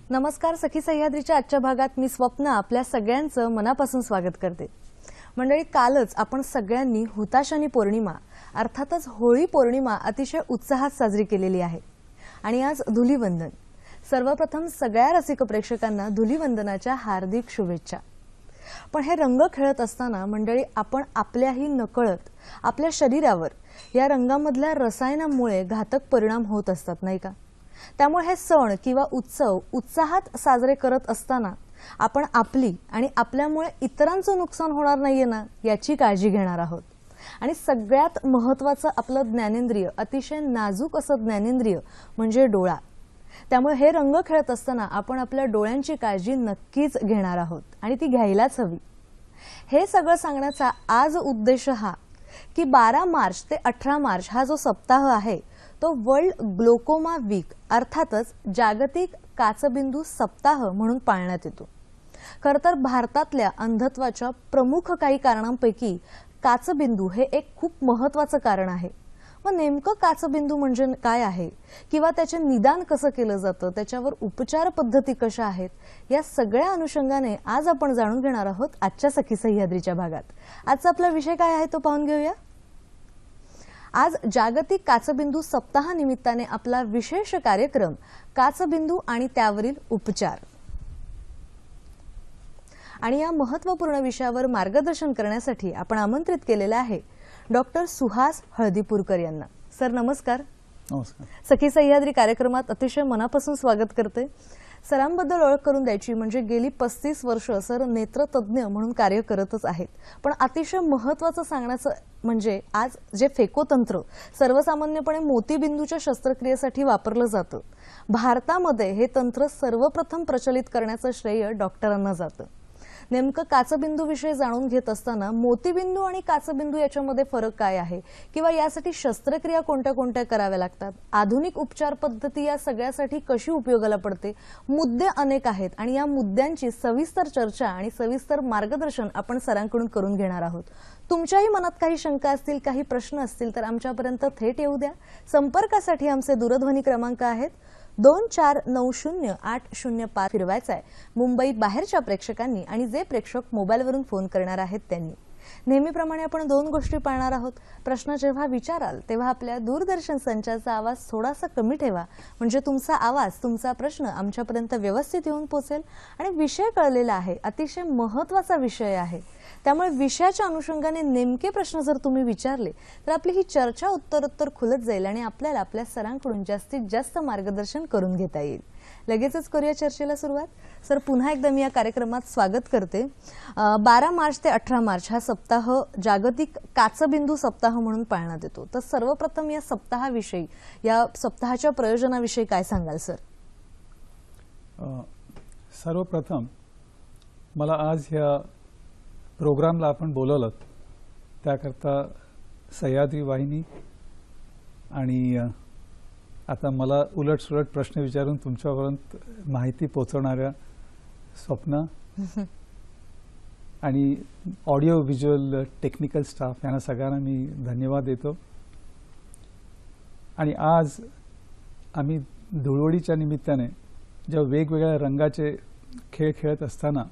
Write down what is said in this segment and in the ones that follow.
नमस्कार. सखी सह्याद्रीच्या आजच्या भागात मी स्वप्ना आपल्या सगळ्यांचं मनापासून स्वागत करते. मंडळी, कालच आपण सगळ्यांनी हुताशनी पौर्णिमा अर्थातच होळी पौर्णिमा अतिशय उत्साहात साजरी केलेली आहे आणि आज धुलीवंदन. सर्वप्रथम सगळ्या रसिक प्रेक्षकांना धुलीवंदनाच्या हार्दिक शुभेच्छा. पण हे रंग खेळत असताना मंडळी आपण आपल्याही नकळत आपल्या शरीरावर या रंगामधल्या रसायनामुळे घातक परिणाम होत असतात, नाही का? त्यामुळे हे सण किंवा उत्सव उत्साहात साजरे करत असताना आपण आपली आणि आपल्यामुळे इतरांचं नुकसान होणार नाहीये ना याची काळजी घेणार आहोत. आणि सगळ्यात महत्त्वाचं आपलं ज्ञानेंद्रिय, अतिशय नाजूक असं ज्ञानेंद्रिय म्हणजे डोळा. त्यामुळे हे रंग खेळत असताना आपण आपल्या डोळ्यांची काळजी नक्कीच घेणार आहोत आणि ती घ्यायलाच हवी. हे सगळं सांगण्याचा आज उद्देश हा की 12 मार्च ते 18 मार्च हा जो सप्ताह आहे तो वर्ल्ड ग्लोकोमा वीक अर्थातच जागतिक काचबिंदू सप्ताह म्हणून पाळण्यात येतो. खरं तर भारतातल्या अंधत्वाच्या प्रमुख काही कारणांपैकी काचबिंदू हे एक खूप महत्त्वाचं कारण आहे. मग नेमकं काचबिंदू म्हणजे काय आहे किंवा त्याचे निदान कसं केलं जातं, त्याच्यावर उपचार पद्धती कशा आहेत, या सगळ्या अनुषंगाने आज आपण जाणून घेणार आहोत आजच्या सखी सह्याद्रीच्या भागात. आजचा आपला विषय काय आहे तो पाहून घेऊया. आज जागतिक काचबिंदू सप्ताहानिमित्ताने आपला विशेष कार्यक्रम काचबिंदू आणि त्यावरील उपचार. आणि या महत्त्वपूर्ण विषयावर मार्गदर्शन करण्यासाठी आपण आमंत्रित केलेले आहे डॉक्टर सुहास हळदीपूरकर यांना. सर नमस्कार. नमस्कार. सखी सह्याद्री कार्यक्रमात अतिशय मनापासून स्वागत करते. सरांबद्दल ओळख करून द्यायची म्हणजे गेली 35 वर्ष सर नेत्रतज्ञ म्हणून कार्य करतच आहेत. पण अतिशय महत्त्वाचं सांगण्याचं म्हणजे आज जे फेकोतंत्र सर्वसामान्यपणे मोतीबिंदूच्या शस्त्रक्रियेसाठी वापरलं जातं, भारतामध्ये हे तंत्र सर्वप्रथम प्रचलित करण्याचं श्रेय डॉक्टरांना जातं. नेमकं काचबिंदू विषय जाणून घेत असताना मोतीबिंदू आणि काचबिंदू याच्यामध्ये फरक काय आहे किंवा यासाठी शस्त्रक्रिया कोणत्या कोणत्या कराव्या लागतात, आधुनिक उपचार पद्धती या सगळ्यासाठी कशी उपयोगाला पडते, मुद्दे अनेक आहेत आणि या मुद्द्यांची सविस्तर चर्चा आणि सविस्तर मार्गदर्शन आपण सरांकडून करून घेणार आहोत. तुमच्याही मनात काही शंका असतील, काही प्रश्न असतील तर आमच्यापर्यंत थेट येऊ द्या. संपर्कासाठी आमचे दूरध्वनी क्रमांक आहेत 24908005 फिरवायचा आहे मुंबईत बाहेरच्या प्रेक्षकांनी आणि जे प्रेक्षक मोबाईलवरून फोन करणार आहेत त्यांनी. नेहमीप्रमाणे आपण 2 गोष्टी पाळणार आहोत. प्रश्न जेव्हा विचाराल तेव्हा आपल्या दूरदर्शन संचाचा आवाज थोडासा कमी ठेवा म्हणजे तुमचा आवाज, तुमचा प्रश्न आमच्यापर्यंत व्यवस्थित येऊन पोहोचेल. आणि विषय कळलेला आहे, अतिशय महत्त्वाचा विषय आहे, त्यामुळे विषयाच्या अनुषंगाने नेमके प्रश्न जर तुम्ही विचारले तर आपली ही चर्चा उत्तरोत्तर खुलत जाईल आणि आपल्याला आपल्या सरांकडून जास्तीत जास्त मार्गदर्शन करून घेता येईल. लगेचच करूया चर्चेला सुरुवात. सर पुन्हा एकदा मी या कार्यक्रमात स्वागत करते. 12 मार्च ते 18 मार्च हा सप्ताह जागतिक काचबिंदू सप्ताह म्हणून पाळण्यात येतो. तर सर्वप्रथम या सप्ताहाविषयी, या सप्ताहाच्या प्रयोजनाविषयी काय सांगाल सर? सर्वप्रथम मला आज ह्या प्रोग्रामला आपण बोलवलं त्याकरता सह्याद्री वाहिनी आणि आता मला उलटसुलट प्रश्न विचारून तुमच्यापर्यंत माहिती पोहोचवणाऱ्या स्वप्ना आणि ऑडिओ व्हिज्युअल टेक्निकल स्टाफ यांना सगळ्यांना मी धन्यवाद देतो. आणि आज आम्ही धुळवडीच्या निमित्ताने जेव्हा वेगवेगळ्या रंगाचे खेळ खेळत असताना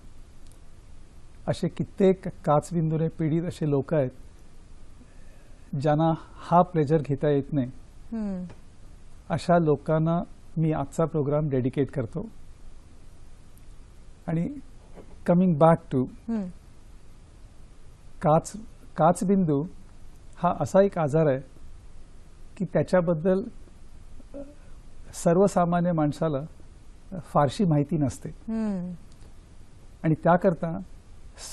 असे कित्येक काचबिंदूने पीडित असे लोक आहेत ज्यांना हा प्लेजर घेता येत नाही. अशा लोकांना मी आजचा प्रोग्राम डेडिकेट करतो. आणि कमिंग बॅक टू काचबिंदू हा असा एक आजार आहे की त्याच्याबद्दल सर्वसामान्य माणसाला फारशी माहिती नसते आणि त्याकरता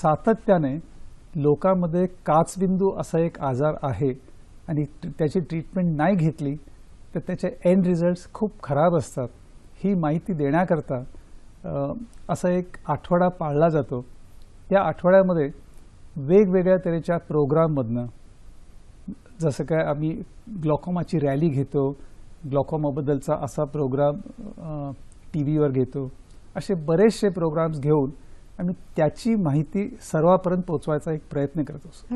सातत्याने लोकांमध्ये काचबिंदू असा एक आजार आहे आणि त्याची ट्रीटमेंट नाही घेतली तर त्याचे एंड रिझल्ट्स खूप खराब असतात. ही माहिती देण्याकरता असा एक आठवडा पाळला जातो. त्या आठवड्यामध्ये वेगवेगळ्या तऱ्हेच्या प्रोग्राममधनं जसं काय आम्ही ग्लॉकोमाची रॅली घेतो, ग्लॉकोमाबद्दलचा असा प्रोग्राम टी व्हीवर घेतो, असे बरेचसे प्रोग्राम्स घेऊन आणि त्याची माहिती सर्वांपर्यंत पोहोचवायचा एक प्रयत्न करत असतो.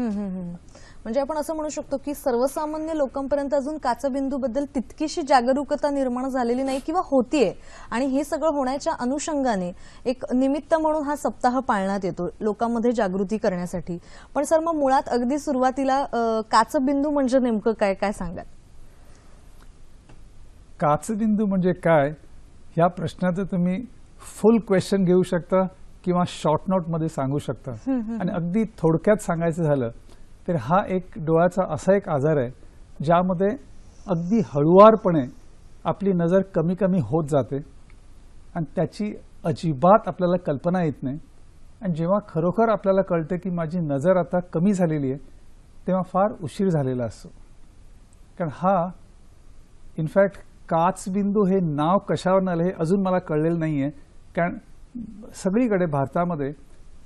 म्हणजे आपण असं म्हणू शकतो की सर्वसामान्य लोकांपर्यंत अजून काचबिंदूबद्दल तितकीशी जागरूकता निर्माण झालेली नाही किंवा होतीये, आणि हे सगळं होण्याच्या अनुषंगाने एक निमित्त म्हणून हा सप्ताह पाळण्यात येतो लोकांमध्ये जागृती करण्यासाठी. पण सर, मग मुळात अगदी सुरुवातीला काचबिंदू म्हणजे नेमकं काय, काय सांगाल? काचबिंदू म्हणजे काय, या प्रश्नाचं तुम्ही फुल क्वेश्चन घेऊ शकता किंवा शॉर्ट नोटमध्ये सांगू शकता. आणि अगदी थोडक्यात सांगायचं झालं तर हा एक डोळ्याचा असा एक आजार आहे ज्यामध्ये अगदी हळुवारपणे आपली नजर कमी कमी होत जाते आणि त्याची अजिबात आपल्याला कल्पना येत नाही. आणि जेव्हा खरोखर आपल्याला कळतं की माझी नजर आता कमी झालेली आहे, तेव्हा फार उशीर झालेला असतो. कारण हा इनफॅक्ट काचबिंदू हे नाव कशावर आलं हे अजून मला कळलेलं नाही आहे. कारण सगळीकडे भारतामध्ये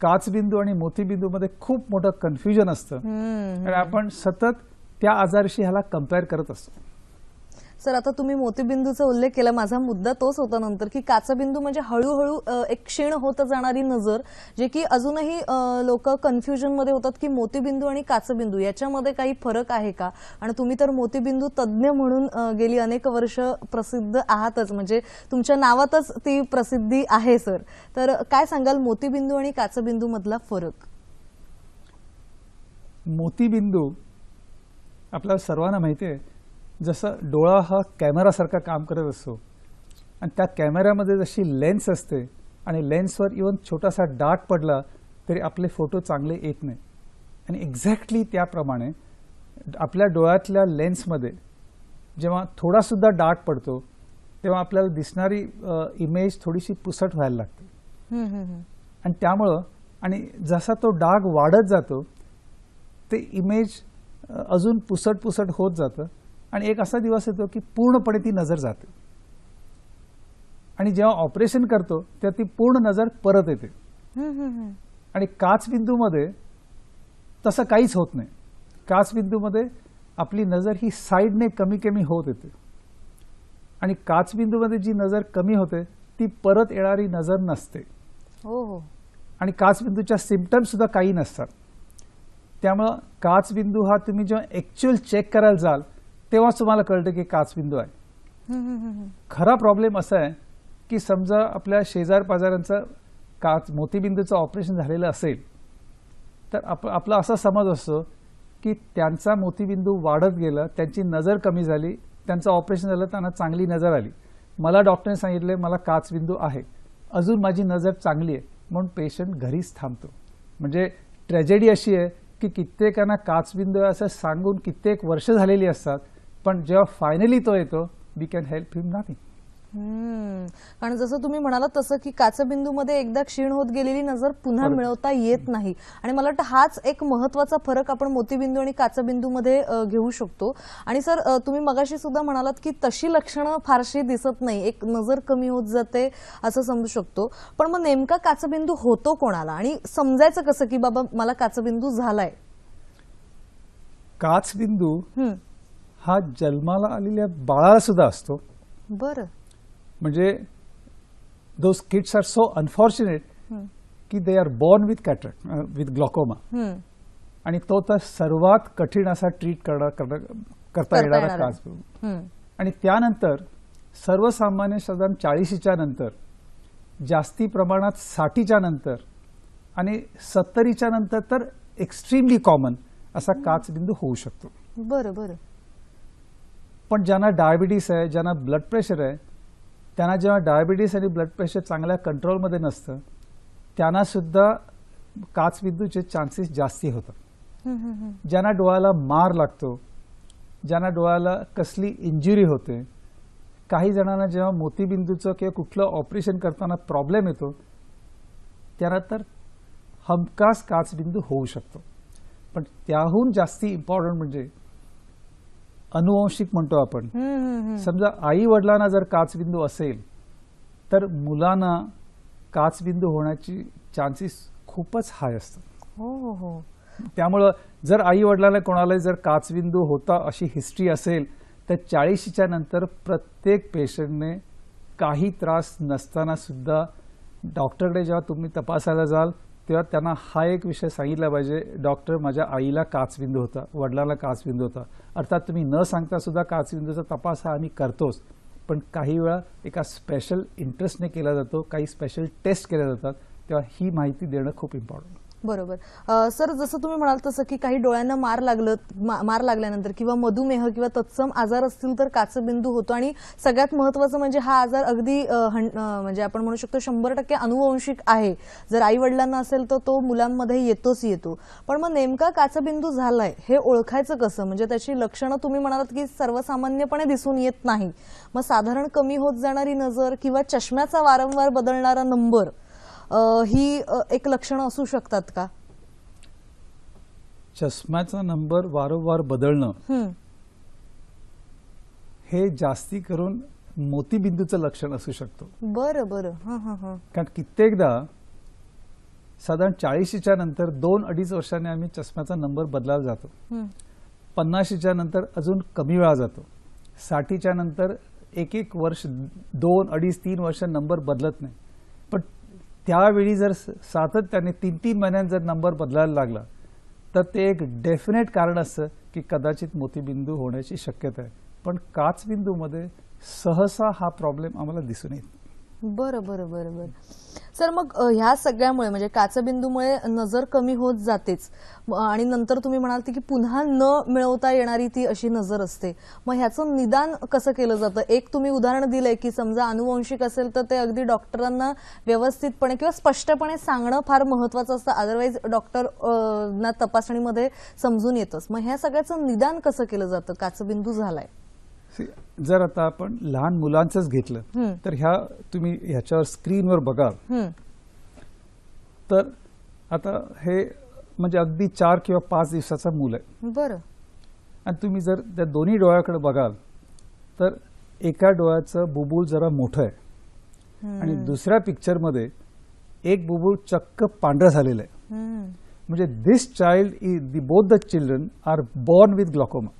काचबिंदू आणि मोतीबिंदूमध्ये खूप मोठं कन्फ्युजन असतं आणि आपण सतत त्या आजाराशी ह्याला कम्पेअर करत असतो. सर, आता तुम्ही मोतीबिंदूचा उल्लेख केला, माझा मुद्दा तोच होता नंतर की काचबिंदू म्हणजे हळूहळू एक क्षीण होत जाणारी नजर, जे की अजूनही लोक कन्फ्युजन मध्ये होतात की मोतीबिंदू आणि काचबिंदू याच्यामध्ये काही फरक आहे का? आणि तुम्ही तर मोतीबिंदू तज्ज्ञ म्हणून गेली अनेक वर्ष प्रसिद्ध आहातच, म्हणजे तुमच्या नावातच ती प्रसिद्धी आहे सर. तर काय सांगाल मोतीबिंदू आणि काचबिंदू मधला फरक? मोतीबिंदू आपल्याला सर्वांना माहिती आहे, जसं डोळा हा कॅमेरासारखा काम करत असतो आणि त्या कॅमेऱ्यामध्ये जशी लेन्स असते आणि लेन्सवर इव्हन छोटासा डाग पडला तरी आपले फोटो चांगले येत नाही. आणि एक्झॅक्टली त्याप्रमाणे आपल्या डोळ्यातल्या लेन्समध्ये जेव्हा थोडासुद्धा डाग पडतो तेव्हा आपल्याला दिसणारी इमेज थोडीशी पुसट व्हायला लागते. आणि त्यामुळं आणि जसा तो डाग वाढत जातो ते इमेज अजून पुसट होत जातं आणि एक असा दिवस येतो की पूर्णपणे ती नजर जाते. आणि जेव्हा ऑपरेशन करतो तेव्हा ती पूर्ण नजर परत येते. आणि काचबिंदूमध्ये तसं काहीच होत नाही. काचबिंदूमध्ये आपली नजर ही साईडने कमी कमी होत येते आणि काचबिंदूमध्ये जी नजर कमी होते ती परत येणारी नजर नसते. आणि काचबिंदूच्या सिम्पटम्स सुद्धा काही नसतात. त्यामुळं काचबिंदू हा तुम्ही जेव्हा ऍक्च्युअल चेक करायला जाल तेव्हाच तुम्हाला कळतं की काचबिंदू आहे. खरा प्रॉब्लेम असा आहे की समजा आपल्या शेजार पाजारांचं मोतीबिंदूचं ऑपरेशन झालेलं असेल तर आपला असा समज असतो की त्यांचा मोतीबिंदू वाढत गेला, त्यांची नजर कमी झाली, त्यांचं ऑपरेशन झालं, त्यांना चांगली नजर आली. मला डॉक्टरने सांगितले मला काचबिंदू आहे, अजून माझी नजर चांगली आहे, म्हणून पेशंट घरीच थांबतो. म्हणजे ट्रॅजेडी अशी आहे की कित्येकांना काचबिंदू असं सांगून कित्येक वर्ष झालेली असतात, पण जेव्हा फायनली तो येतो we can help him nothing. कारण जसं तुम्ही म्हणालात तसं की काचबिंदूमध्ये एकदा क्षीण होत गेलेली नजर पुन्हा मिळवता येत नाही. आणि मला वाटतं हाच एक महत्वाचा फरक आपण मोतीबिंदू आणि काचबिंदूमध्ये घेऊ शकतो. आणि सर, तुम्ही मगाशी सुद्धा म्हणालात की तशी लक्षणं फारशी दिसत नाही, एक नजर कमी होत जाते असं समजू शकतो. पण मग नेमका काचबिंदू होतो कोणाला आणि समजायचं कसं की बाबा मला काचबिंदू झालाय? काचबिंदू हा जन्माला आलेल्या बाळाला सुद्धा असतो. बरं. म्हणजे those kids are so unfortunate की they are born with cataract with glaucoma. आणि तो तर सर्वात कठीण असा ट्रीट करता येणारा काचबिंदू. आणि त्यानंतर सर्वसामान्य साधारण 40च्या नंतर, जास्ती प्रमाणात 60च्या नंतर आणि 70च्या नंतर तर एक्स्ट्रीमली कॉमन असा काचबिंदू होऊ शकतो. बरं बरं. पण ज्यांना डायबिटीस आहे, ज्यांना ब्लड प्रेशर आहे, त्यांना जेव्हा डायबिटीस आणि ब्लड प्रेशर चांगल्या कंट्रोलमध्ये नसतं त्यांना सुद्धा काचबिंदूचे चान्सेस जास्ती होतात. ज्यांना डोळ्याला मार लागतो, ज्यांना डोळ्याला कसली इंजुरी होते, काही जणांना जेव्हा मोतीबिंदूचं किंवा कुठलं ऑपरेशन करताना प्रॉब्लेम येतो त्यांना तर हमखास काचबिंदू होऊ शकतो. पण त्याहून जास्ती इम्पॉर्टंट म्हणजे अनुवंशिक म्हणतो आपण. समजा आई वडिलांना जर काचबिंदू असेल तर मुलांना काचबिंदू होण्याची चान्सेस खूपच हाय असतात. त्यामुळं जर आई वडिलांना कोणाला जर काचबिंदू होता अशी हिस्ट्री असेल तर 40च्या नंतर प्रत्येक पेशंटने काही त्रास नसताना सुद्धा डॉक्टरकडे जेव्हा तुम्ही तपासायला जाल तेव्हा त्यांना हा एक विषय सांगितला पाहिजे, डॉक्टर माझ्या आईला काचबिंदू होता, वडिलांना काचबिंदू होता. अर्थात तुम्ही न सांगता सुद्धा काचबिंदूचा तपास हा आम्ही करतोच, पण काही वेळा एका स्पेशल इंटरेस्टने केला जातो, काही स्पेशल टेस्ट केल्या जातात, तेव्हा ही माहिती देणं खूप इम्पॉर्टंट. बरोबर. सर, जसं तुम्ही म्हणाल तसं की काही डोळ्यांना मार लागल्यानंतर किंवा मधुमेह किंवा तत्सम आजार असतील तर काचबिंदू होतो, आणि सगळ्यात महत्त्वाचं म्हणजे हा आजार अगदी म्हणजे आपण म्हणू शकतो 100% अनुवंशिक आहे. जर आई वडिलांना असेल तर तो मुलांमध्ये येतो. पण मग नेमका काचबिंदू झालाय हे ओळखायचं कसं? म्हणजे त्याची लक्षणं तुम्ही म्हणालात की सर्वसामान्यपणे दिसून येत नाही. मग साधारण कमी होत जाणारी नजर किंवा चष्म्याचा वारंवार बदलणारा नंबर ही एक लक्षणं असू शकतात का? चष्म्याचा नंबर वारंवार बदलणं हे जास्ती करून मोतीबिंदूचं लक्षण असू शकतो. बरं. कारण कित्येकदा साधारण 40च्या नंतर 2-2.5 वर्षांनी आम्ही चष्म्याचा नंबर बदलायला जातो. 50च्या नंतर अजून कमी वेळा जातो. 60च्या नंतर 1-1 वर्ष, 2-2.5-3 वर्ष नंबर बदलत नाही. पण त्यावेळी जर सातत्याने 3-3 महिन्यांत जर नंबर बदलायला लागला तर ते एक डेफिनेट कारण असतं की कदाचित मोतीबिंदू होण्याची शक्यता आहे. पण काचबिंदूमध्ये सहसा हा प्रॉब्लेम आम्हाला दिसून येत. बरं. सर, मग ह्या सगळ्यामुळे म्हणजे काचबिंदूमुळे नजर कमी होत जातेच, आणि नंतर तुम्ही म्हणाल की पुन्हा न मिळवता येणारी ती अशी नजर असते. मग ह्याचं निदान कसं केलं जातं? एक तुम्ही उदाहरण दिलंय की समजा अनुवंशिक असेल तर ते अगदी डॉक्टरांना व्यवस्थितपणे किंवा स्पष्टपणे सांगणं फार महत्वाचं असतं, अदरवाईज डॉक्टरना तपासणीमध्ये समजून येतच. मग ह्या सगळ्याचं निदान कसं केलं जातं? काचबिंदू झालाय. जर आता आपण लहान मुलांचंच घेतलं तर तुम्ही ह्याच्यावर स्क्रीनवर बघाल तर आता हे म्हणजे अगदी 4 किंवा 5 दिवसाचा मूल आहे. बरं. आणि तुम्ही जर त्या दोन्ही डोळ्याकडे बघाल तर एका डोळ्याचं बुबुळ जरा मोठं आहे आणि दुसऱ्या पिक्चरमध्ये एक बुबुळ चक्क पांढरं झालेलं आहे. म्हणजे this child both the children are born with glaucoma.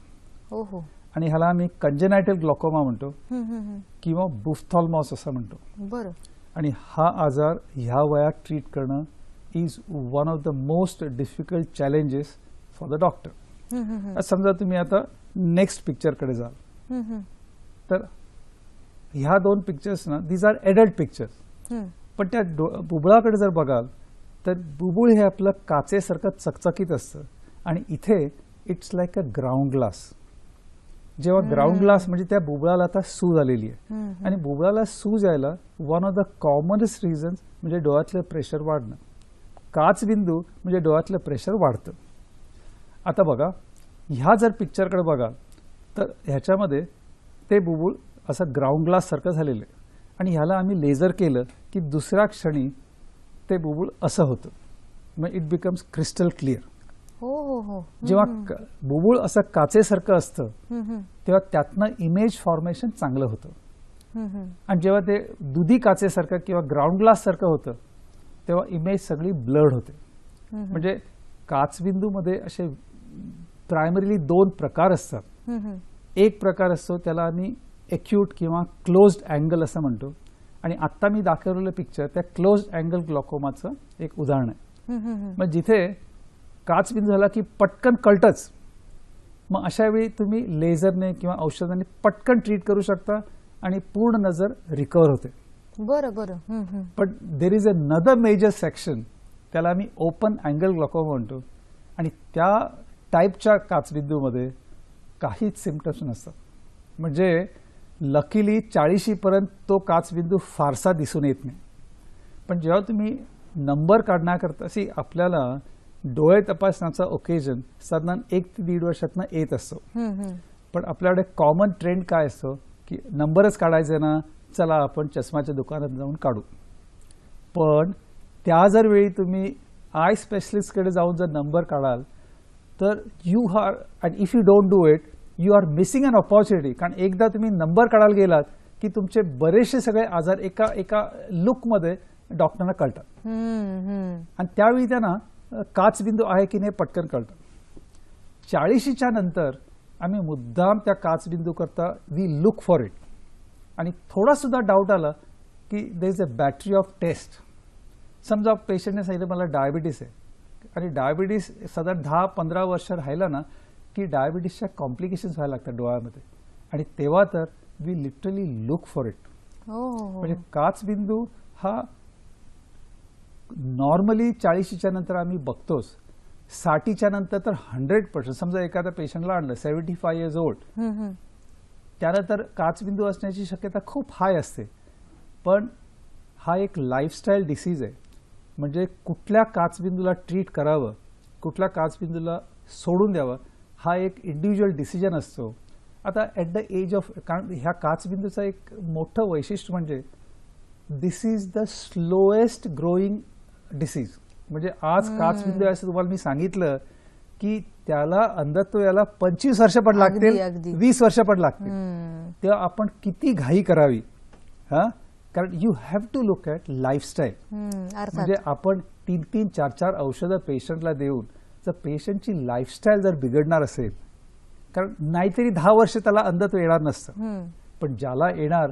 हो. आणि ह्याला आम्ही कंजेनायटल ग्लॉकोमा म्हणतो किंवा बुफ्थॉल्मॉस असं म्हणतो. बरं. आणि हा आजार ह्या वयात ट्रीट करणं is one of the most difficult challenges for the doctor. समजा तुम्ही आता नेक्स्ट पिक्चरकडे जाल तर ह्या 2 पिक्चर्स ना, दीज आर एडल्ट पिक्चर्स. पण त्या बुबुळाकडे जर बघाल तर बुबुळ हे आपलं काचेसारखं चकचकीत असतं आणि इथे it's like a ground glass. जेव्हा ग्राउंड ग्लास म्हणजे त्या बुबुळाला आता सूज आलेली आहे आणि बुबुळाला सूज यायला one of the commonest reasons म्हणजे डोळ्यातलं प्रेशर वाढणं. काचबिंदू म्हणजे डोळ्यातलं प्रेशर वाढतं. आता बघा, ह्या जर पिक्चरकडे बघाल तर ह्याच्यामध्ये ते बुबुळ असं ग्राउंड ग्लास सारखं झालेलं आहे आणि ह्याला आम्ही लेझर केलं की दुसऱ्या क्षणी ते बुबुळ असं होतं. मग इट बिकम्स क्रिस्टल क्लिअर. हो. जेव्हा बुबुळ असं काचेसारखं असतं तेव्हा त्यातनं इमेज फॉर्मेशन चांगलं होतं आणि जेव्हा ते दुधी काचेसारखं किंवा ग्राउंड ग्लास सारखं होतं तेव्हा इमेज सगळी ब्लर्ड होते. म्हणजे काचबिंदूमध्ये असे प्रायमरीली 2 प्रकार असतात. एक प्रकार असतो त्याला आम्ही एक्यूट किंवा क्लोज्ड अँगल असं म्हणतो आणि आत्ता मी दाखवलेलं पिक्चर त्या क्लोज्ड अँगल ग्लॉकोमाचं एक उदाहरण आहे. मग जिथे काचबिंदू झाला की पटकन कळतच, मग अशा वेळी तुम्ही लेझरने किंवा औषधाने पटकन ट्रीट करू शकता आणि पूर्ण नजर रिकवर होते. बरं. पण there is another major section, त्याला आम्ही ओपन अँगल ग्लॉकोमा म्हणतो आणि त्या टाईपच्या काचबिंदूमध्ये काहीच सिम्पटम्स नसतात. म्हणजे लकीली 40पर्यंत तो काचबिंदू फारसा दिसून येत नाही. पण जेव्हा तुम्ही नंबर काढण्याकरता आपल्याला डोळे तपासण्याचा ओकेजन साधारण 1 ते 1.5 वर्षातनं येत असतो. पण आपल्याकडे कॉमन ट्रेंड काय असतो की नंबरच काढायचे ना, चला आपण चष्माच्या दुकानात जाऊन काढू. पण त्या जर वेळी तुम्ही आय स्पेशलिस्टकडे जाऊन जर नंबर काढाल तर you are, and if you don't do it you are missing an opportunity. कारण एकदा तुम्ही नंबर काढायला गेलात की तुमचे बरेचसे सगळे आजार एका लुकमध्ये डॉक्टरांना कळतात आणि त्यावेळी त्यांना काचबिंदू आहे की नाही पटकन कळतं. 40च्या नंतर आम्ही मुद्दाम त्या काचबिंदू करता वी लुक फॉर इट आणि थोडा सुद्धा डाऊट आला की there is a battery of test समजा पेशंटने सांगितलं मला डायबिटीस आहे आणि डायबिटीस साधारण 10-15 वर्ष राहिला ना की डायबिटीसच्या कॉम्प्लिकेशन्स व्हायला लागतात डोळ्यामध्ये, आणि तेव्हा तर we literally look for it. म्हणजे काचबिंदू हा नॉर्मली 40च्या नंतर आम्ही बघतोच, 60च्या नंतर तर 100%. समजा एखाद्या पेशंटला आणलं 75 इयर्स ओल्ड, त्यानंतर काचबिंदू असण्याची शक्यता खूप हाय असते. पण हा एक लाईफस्टाईल डिसीज आहे. म्हणजे कुठल्या काचबिंदूला ट्रीट करावं, कुठल्या काचबिंदूला सोडून द्यावं, हा एक इंडिव्हिज्युअल डिसिजन असतो. आता ॲट द एज ऑफ, कारण ह्या काचबिंदूचं एक मोठं वैशिष्ट्य म्हणजे this is the slowest growing disease. म्हणजे आज काचबिंदू आहे असं तुम्हाला मी सांगितलं की त्याला अंधत्व याला 25 वर्ष पण लागतील, 20 वर्ष पण लागतील. तेव्हा आपण किती घाई करावी, हा, कारण you have to look at lifestyle. म्हणजे आपण 3-3, 4-4 औषधं पेशंटला देऊन जर पेशंटची लाईफस्टाईल जर बिघडणार असेल, कारण नाहीतरी 10 वर्ष त्याला अंधत्व येणार नसतं, पण ज्याला येणार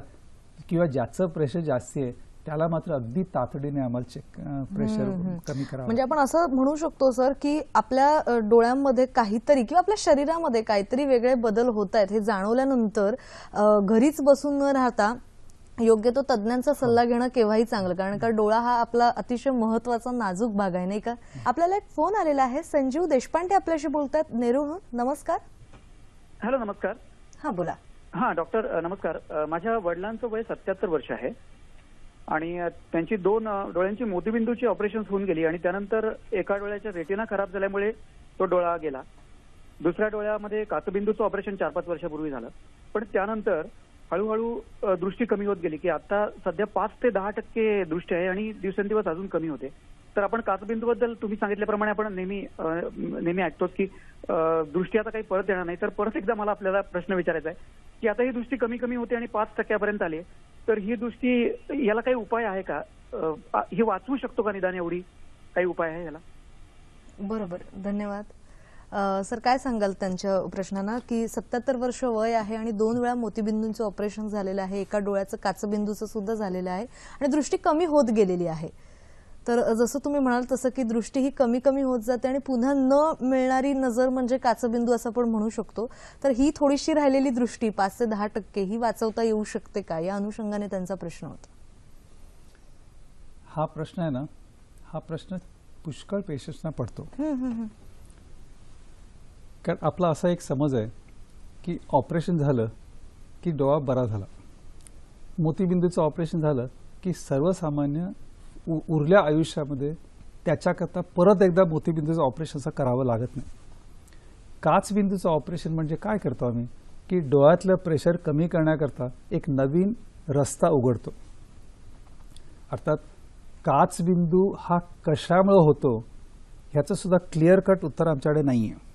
किंवा ज्याचं प्रेशर जास्त आहे त्याला मात्र अगदी तातडीने आम्हाला प्रेशर कमी करावं. म्हणजे आपण असं म्हणू शकतो सर की आपल्या डोळ्यांमध्ये काहीतरी किंवा आपल्या शरीरामध्ये काहीतरी वेगळे बदल होत आहेत हे जाणवल्यानंतर घरीच बसून न राहता योग्य तो तज्ञांचा सल्ला घेणं केव्हाही चांगलं, कारण का डोळा हा आपला अतिशय महत्वाचा नाजूक भाग आहे, नाही का. आपल्याला एक फोन आलेला आहे, संजीव देशपांडे आपल्याशी बोलतात नेरूळहून. नमस्कार. हॅलो, नमस्कार. हा, बोला. हा डॉक्टर नमस्कार. माझ्या वडिलांचं वय 77 वर्ष आहे आणि त्यांची 2 डोळ्यांची मोतीबिंदूची ऑपरेशन होऊन गेली आणि त्यानंतर एका डोळ्याच्या रेटिना खराब झाल्यामुळे तो डोळा गेला. दुसऱ्या डोळ्यामध्ये काचबिंदूचं ऑपरेशन 4-5 वर्षापूर्वी झालं, पण त्यानंतर हळूहळू दृष्टी कमी होत गेली की आता सध्या 5 ते 10% दृष्टी आहे आणि दिवसेंदिवस अजून कमी होते. तर आपण काचबिंदूबद्दल तुम्ही सांगितल्याप्रमाणे आपण नेहमी ऐकतोच की दृष्टी आता काही परत येणार नाही. तर परत एकदा मला आपल्याला प्रश्न विचारायचा आहे की आता ही दृष्टी कमी कमी होते आणि 5% आली, तर ही दृष्टी याला काही उपाय आहे का? ही वाचवू शकतो का निदान, एवढी काही उपाय आहे याला? बरोबर, धन्यवाद. सर, काय सांगाल त्यांच्या प्रश्नांना की 77 वर्ष वय आहे आणि 2 वेळा मोतीबिंदूंचं ऑपरेशन झालेलं आहे, एका डोळ्याचं काचबिंदूचं सुद्धा झालेलं आहे आणि दृष्टी कमी होत गेलेली आहे. तर जसं तुम्ही म्हणाल तसं की दृष्टी ही कमी कमी होत जाते आणि पुन्हा न मिळणारी नजर म्हणजे काचबिंदू असं आपण म्हणू शकतो. तर ही थोडीशी राहिलेली दृष्टी 5 ते 10% ही वाचवता येऊ शकते का, या अनुषंगाने त्यांचा प्रश्न होता. हा प्रश्न आहे ना, हा प्रश्न पुष्कळ पेशंट्सना पडतो. कारण आपला असा एक समज आहे की ऑपरेशन झालं की डोळा बरा झाला, मोतीबिंदूचं ऑपरेशन झालं की सर्वसामान्य उरल्या आयुष्यामध्ये त्याच्याकरता परत एकदा मोतीबिंदूचं ऑपरेशनचं करावं लागत नाही. काचबिंदूचं ऑपरेशन म्हणजे काय करतो आम्ही की डोळ्यातलं प्रेशर कमी करण्याकरता एक नवीन रस्ता उघडतो. अर्थात काचबिंदू हा कशामुळे होतो ह्याचं सुद्धा क्लिअर कट उत्तर आमच्याकडे नाही आहे.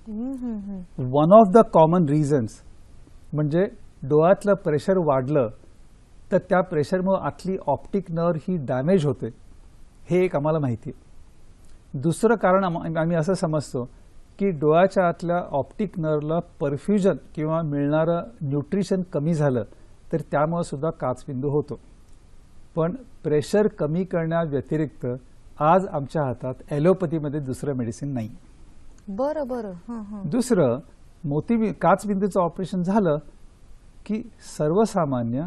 One of the common reasons म्हणजे डोळ्यातलं प्रेशर वाढलं तर त्या प्रेशरमुळे आतली ऑप्टिक नर्व ही डॅमेज होते, हे एक आम्हाला माहिती आहे. दुसरं कारण आम्ही असं समजतो की डोळ्याच्या आतल्या ऑप्टिक नर्वला परफ्युजन किंवा मिळणारं न्यूट्रिशन कमी झालं तर त्यामुळे सुद्धा काचबिंदू होतो. पण प्रेशर कमी करण्याव्यतिरिक्त आज आमच्या हातात ॲलोपॅथीमध्ये दुसरं मेडिसिन नाही. बरं बरं. दुसरं काचबिंदूचं ऑपरेशन झालं की सर्वसामान्य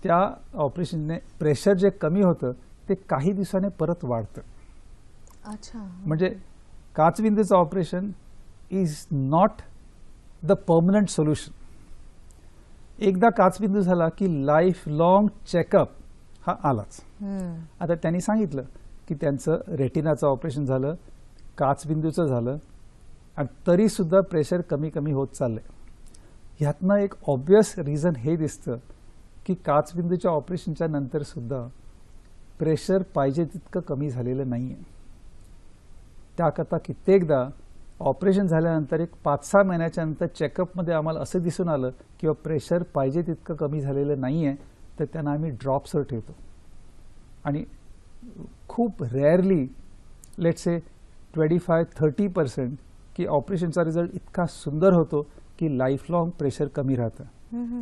त्या ऑपरेशनने प्रेशर जे कमी होतं ते काही दिवसाने परत वाढतं. अच्छा. म्हणजे काचबिंदूचं operation is not the permanent solution. एकदा काचबिंदू झाला की लाईफ लॉंग चेकअप हा आलाच. आता त्यांनी सांगितलं की त्यांचं रेटिनाचं ऑपरेशन झालं, काचबिंदूचं झालं आणि तरी सुद्धा प्रेशर कमी कमी होत चाललंय. ह्यातनं एक ऑब्वियस रिझन हे दिसतं की काचबिंदूच्या ऑपरेशनच्या नंतर सुद्धा प्रेशर पाहिजे तितकं कमी झालेलं नाहीये. त्याकरता कित्येकदा ऑपरेशन झाल्यानंतर एक 5-6 महिन्याच्या नंतर चेकअपमध्ये आम्हाला असं दिसून आलं किंवा प्रेशर पाहिजे तितकं कमी झालेलं नाहीये, तर त्यांना आम्ही ड्रॉप्सवर ठेवतो. आणि खूप रेअरली लेट्स से 25-30% की ऑपरेशनचा रिझल्ट इतका सुंदर होतो की लाईफ लॉंग प्रेशर कमी राहतं.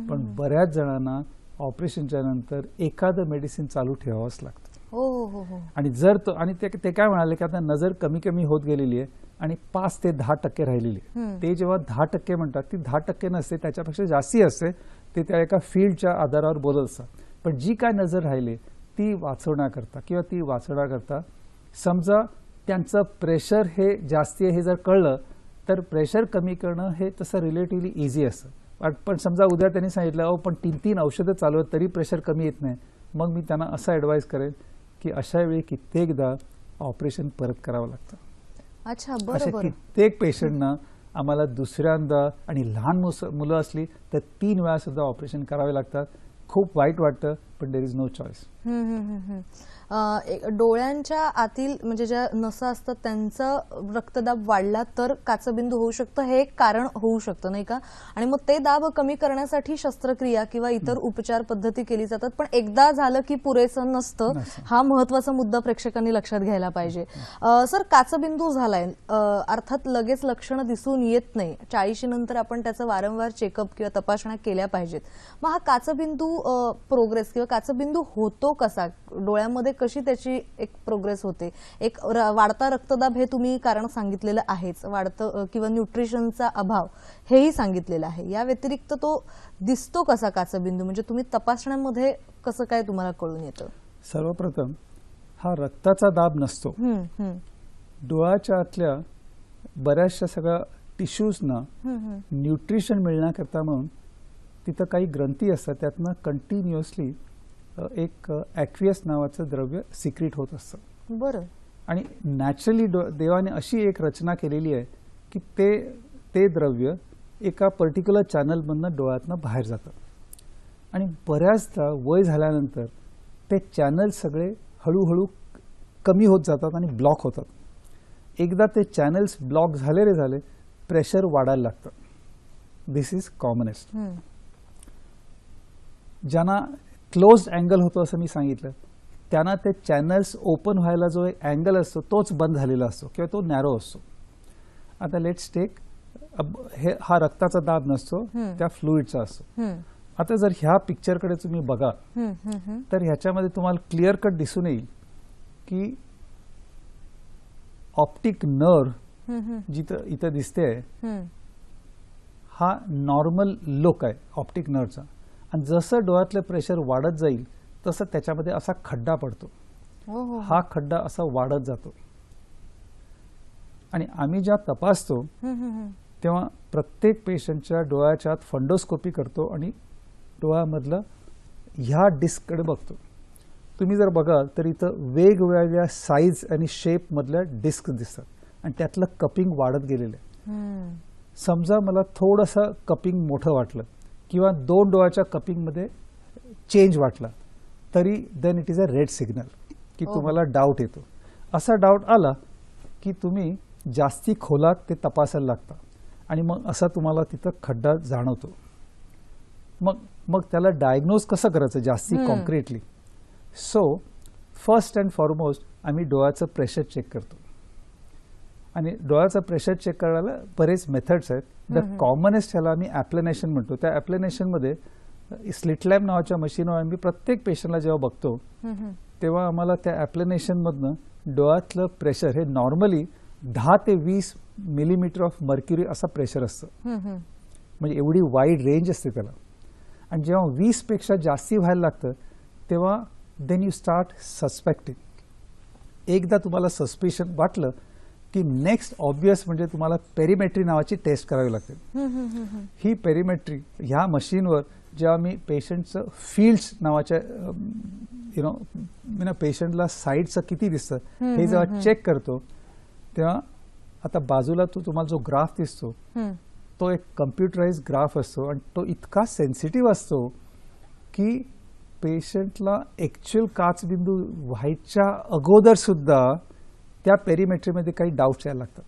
पण बऱ्याच जणांना ऑपरेशनच्या नंतर एखादं मेडिसिन चालू ठेवावंच लागतं. हो हो हो हो. आणि जर तो आणि ते काय म्हणाले की आता नजर कमी कमी होत गेलेली आहे आणि 5 ते 10% राहिलेली आहे. ते जेव्हा 10% म्हणतात ती 10% नसते, त्याच्यापेक्षा जास्ती असते. ते त्या एका फील्डच्या आधारावर बोलत असतात. पण जी काय नजर राहिली ती वाचवण्याकरता किंवा ती वाचवण्याकरता समजा त्यांचं प्रेशर हे जास्ती आहे हे जर कळलं तर प्रेशर कमी करणं हे तसं रिलेटिव्हली इझी असतं. पण समजा उद्या त्यांनी सांगितलं अहो पण 3 औषधं चालू आहेत तरी प्रेशर कमी येत नाही, मग मी त्यांना असं ॲडवाईस करेन की अशा वेळी कित्येकदा ऑपरेशन परत करावं लागतं. अच्छा, अशा बरोबर. कित्येक पेशंटना आम्हाला दुसऱ्यांदा आणि लहान मुलं असली तर 3 वेळा सुद्धा ऑपरेशन करावे लागतात. खूप वाईट वाटतं पण देर इज नो चॉईस. डोळ्यांच्या आतील म्हणजे ज्या नसा असतात त्यांचा रक्तदाब वाढला तर काचबिंदू होऊ शकतं, हे एक कारण होऊ शकतं नाही का? आणि मग ते दाब कमी करण्यासाठी शस्त्रक्रिया किंवा इतर उपचार पद्धती केली जातात. पण एकदा झालं की पुरेसं नसतं. हा महत्वाचा मुद्दा प्रेक्षकांनी लक्षात घ्यायला पाहिजे. सर, काचबिंदू झालाय, अर्थात लगेच लक्षणं दिसून येत नाही. 40 नंतर आपण त्याचं वारंवार चेकअप किंवा तपासण्या केल्या पाहिजेत. मग हा काचबिंदू प्रोग्रेस किंवा काचबिंदू होतो कसा? डोळ्यामध्ये कशी त्याची एक प्रोग्रेस होते? एक वाढता रक्तदाब हे तुम्ही कारण सांगितलेलं आहेच, वाढतं किंवा न्यूट्रिशनचा अभाव हेही सांगितलेलं आहे. या व्यतिरिक्त तो दिसतो कसा काचबिंदू? म्हणजे तुम्ही तपासण्यामध्ये कसं काय तुम्हाला कळून येतं? सर्वप्रथम हा रक्ताचा दाब नसतो. डोळ्याच्या आतल्या बऱ्याचशा सगळ्या टिश्यूजना न्यूट्रिशन मिळण्याकरता म्हणून तिथं काही ग्रंथी असतात, त्यातनं कंटिन्युअसली एक ॲक्वियस नावाचं द्रव्य सिक्रीट होत असतं. बरं. आणि नॅचरली देवाने अशी एक रचना केलेली आहे की ते द्रव्य एका पर्टिक्युलर चॅनलमधनं डोळ्यातनं बाहेर जातं. आणि बऱ्याचदा वय झाल्यानंतर ते चॅनल सगळे हळूहळू कमी होत जातात आणि ब्लॉक होतात. एकदा ते चॅनल्स ब्लॉक झाले प्रेशर वाढायला लागतं. दिस इज कॉमनेस्ट. ज्यांना क्लोज अँगल होतो असं मी सांगितलं, त्यांना ते चॅनल्स ओपन व्हायला जो एक अँगल असतो तोच बंद झालेला असतो किंवा तो नॅरो असतो. आता लेट्स टेक हा रक्ताचा दाब नसतो, त्या फ्लुइडचा असतो. आता जर ह्या पिक्चरकडे तुम्ही बघा तर ह्याच्यामध्ये तुम्हाला क्लिअर कट दिसून येईल की ऑप्टिक नर्व जिथं इथं दिसते हा नॉर्मल लुक आहे ऑप्टिक नर्वचा. आणि जसं डोळ्यातलं प्रेशर वाढत जाईल तसं त्याच्यामध्ये असा खड्डा पडतो. हा खड्डा असा वाढत जातो. आणि आम्ही ज्या तपासतो तेव्हा प्रत्येक पेशंटच्या डोळ्याच्या आत फंडोस्कोपी करतो आणि डोळ्यामधलं ह्या डिस्ककडे बघतो. तुम्ही जर बघाल तर इथं वेगवेगळ्या साईज आणि शेप मधल्या डिस्क दिसतात आणि त्यातलं कपिंग वाढत गेलेलं आहे. समजा मला थोडंसं कपिंग मोठं वाटलं किंवा 2 डोळ्याच्या कपिंगमध्ये चेंज वाटला तरी then it is a red signal की तुम्हाला डाऊट येतो. असा डाऊट आला की तुम्ही जास्ती खोलात ते तपासायला लागता आणि मग असा तुम्हाला तिथं खड्डा जाणवतो. मग त्याला डायग्नोज कसं करायचं जास्ती concretely? So first and foremost आम्ही डोळ्याचं प्रेशर चेक करतो. आणि डोळ्याचं प्रेशर चेक करायला बरेच मेथड्स आहेत. द कॉमनेस्ट ह्याला आम्ही ॲप्लेनेशन म्हणतो. त्या ॲप्लेनेशनमध्ये स्लिट लॅम्प नावाच्या मशीनवर आम्ही प्रत्येक पेशंटला जेव्हा बघतो तेव्हा आम्हाला त्या ॲप्लेनेशनमधनं डोळ्यातलं प्रेशर हे नॉर्मली 10 ते 20 मिलीमीटर ऑफ मर्क्युरी असा प्रेशर असतं. म्हणजे एवढी वाईड रेंज असते त्याला. आणि जेव्हा 20 पेक्षा जास्ती व्हायला लागतं तेव्हा देन यू स्टार्ट सस्पेक्टिंग. एकदा तुम्हाला सस्पिशन वाटलं की नेक्स्ट ऑब्वियस म्हणजे तुम्हाला पेरिमेट्री नावाची टेस्ट करावी लागते. ही पेरिमेट्री ह्या मशीनवर जेव्हा मी पेशंटचं फील्ड्स नावाच्या पेशंटला साईडचं किती दिसतं हे जेव्हा चेक करतो तेव्हा आता बाजूला तुम्हाला जो ग्राफ दिसतो तो एक कम्प्युटराइज ग्राफ असतो आणि तो इतका सेन्सिटिव्ह असतो की पेशंटला ॲक्च्युअल काचबिंदू व्हायच्या अगोदर सुद्धा त्या पेरिमेट्रीमध्ये काही डाऊट्स यायला लागतात.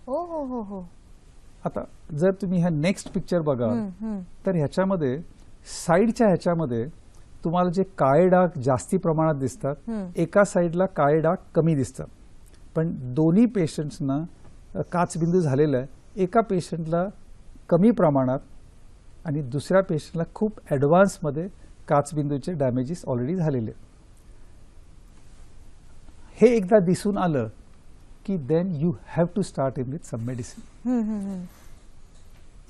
हो. आता जर तुम्ही ह्या नेक्स्ट पिक्चर बघा तर ह्याच्यामध्ये साईडच्या ह्याच्यामध्ये तुम्हाला जे काळे डाग जास्ती प्रमाणात दिसतात, एका साईडला काळे डाग कमी दिसतात. पण दोन्ही पेशंट्सना काचबिंदू झालेला आहे. एका पेशंटला कमी प्रमाणात आणि दुसऱ्या पेशंटला खूप ॲडव्हान्समध्ये काचबिंदूचे डॅमेजेस ऑलरेडी झालेले आहेत. हे एकदा दिसून आलं की then you have to start in with some medicine.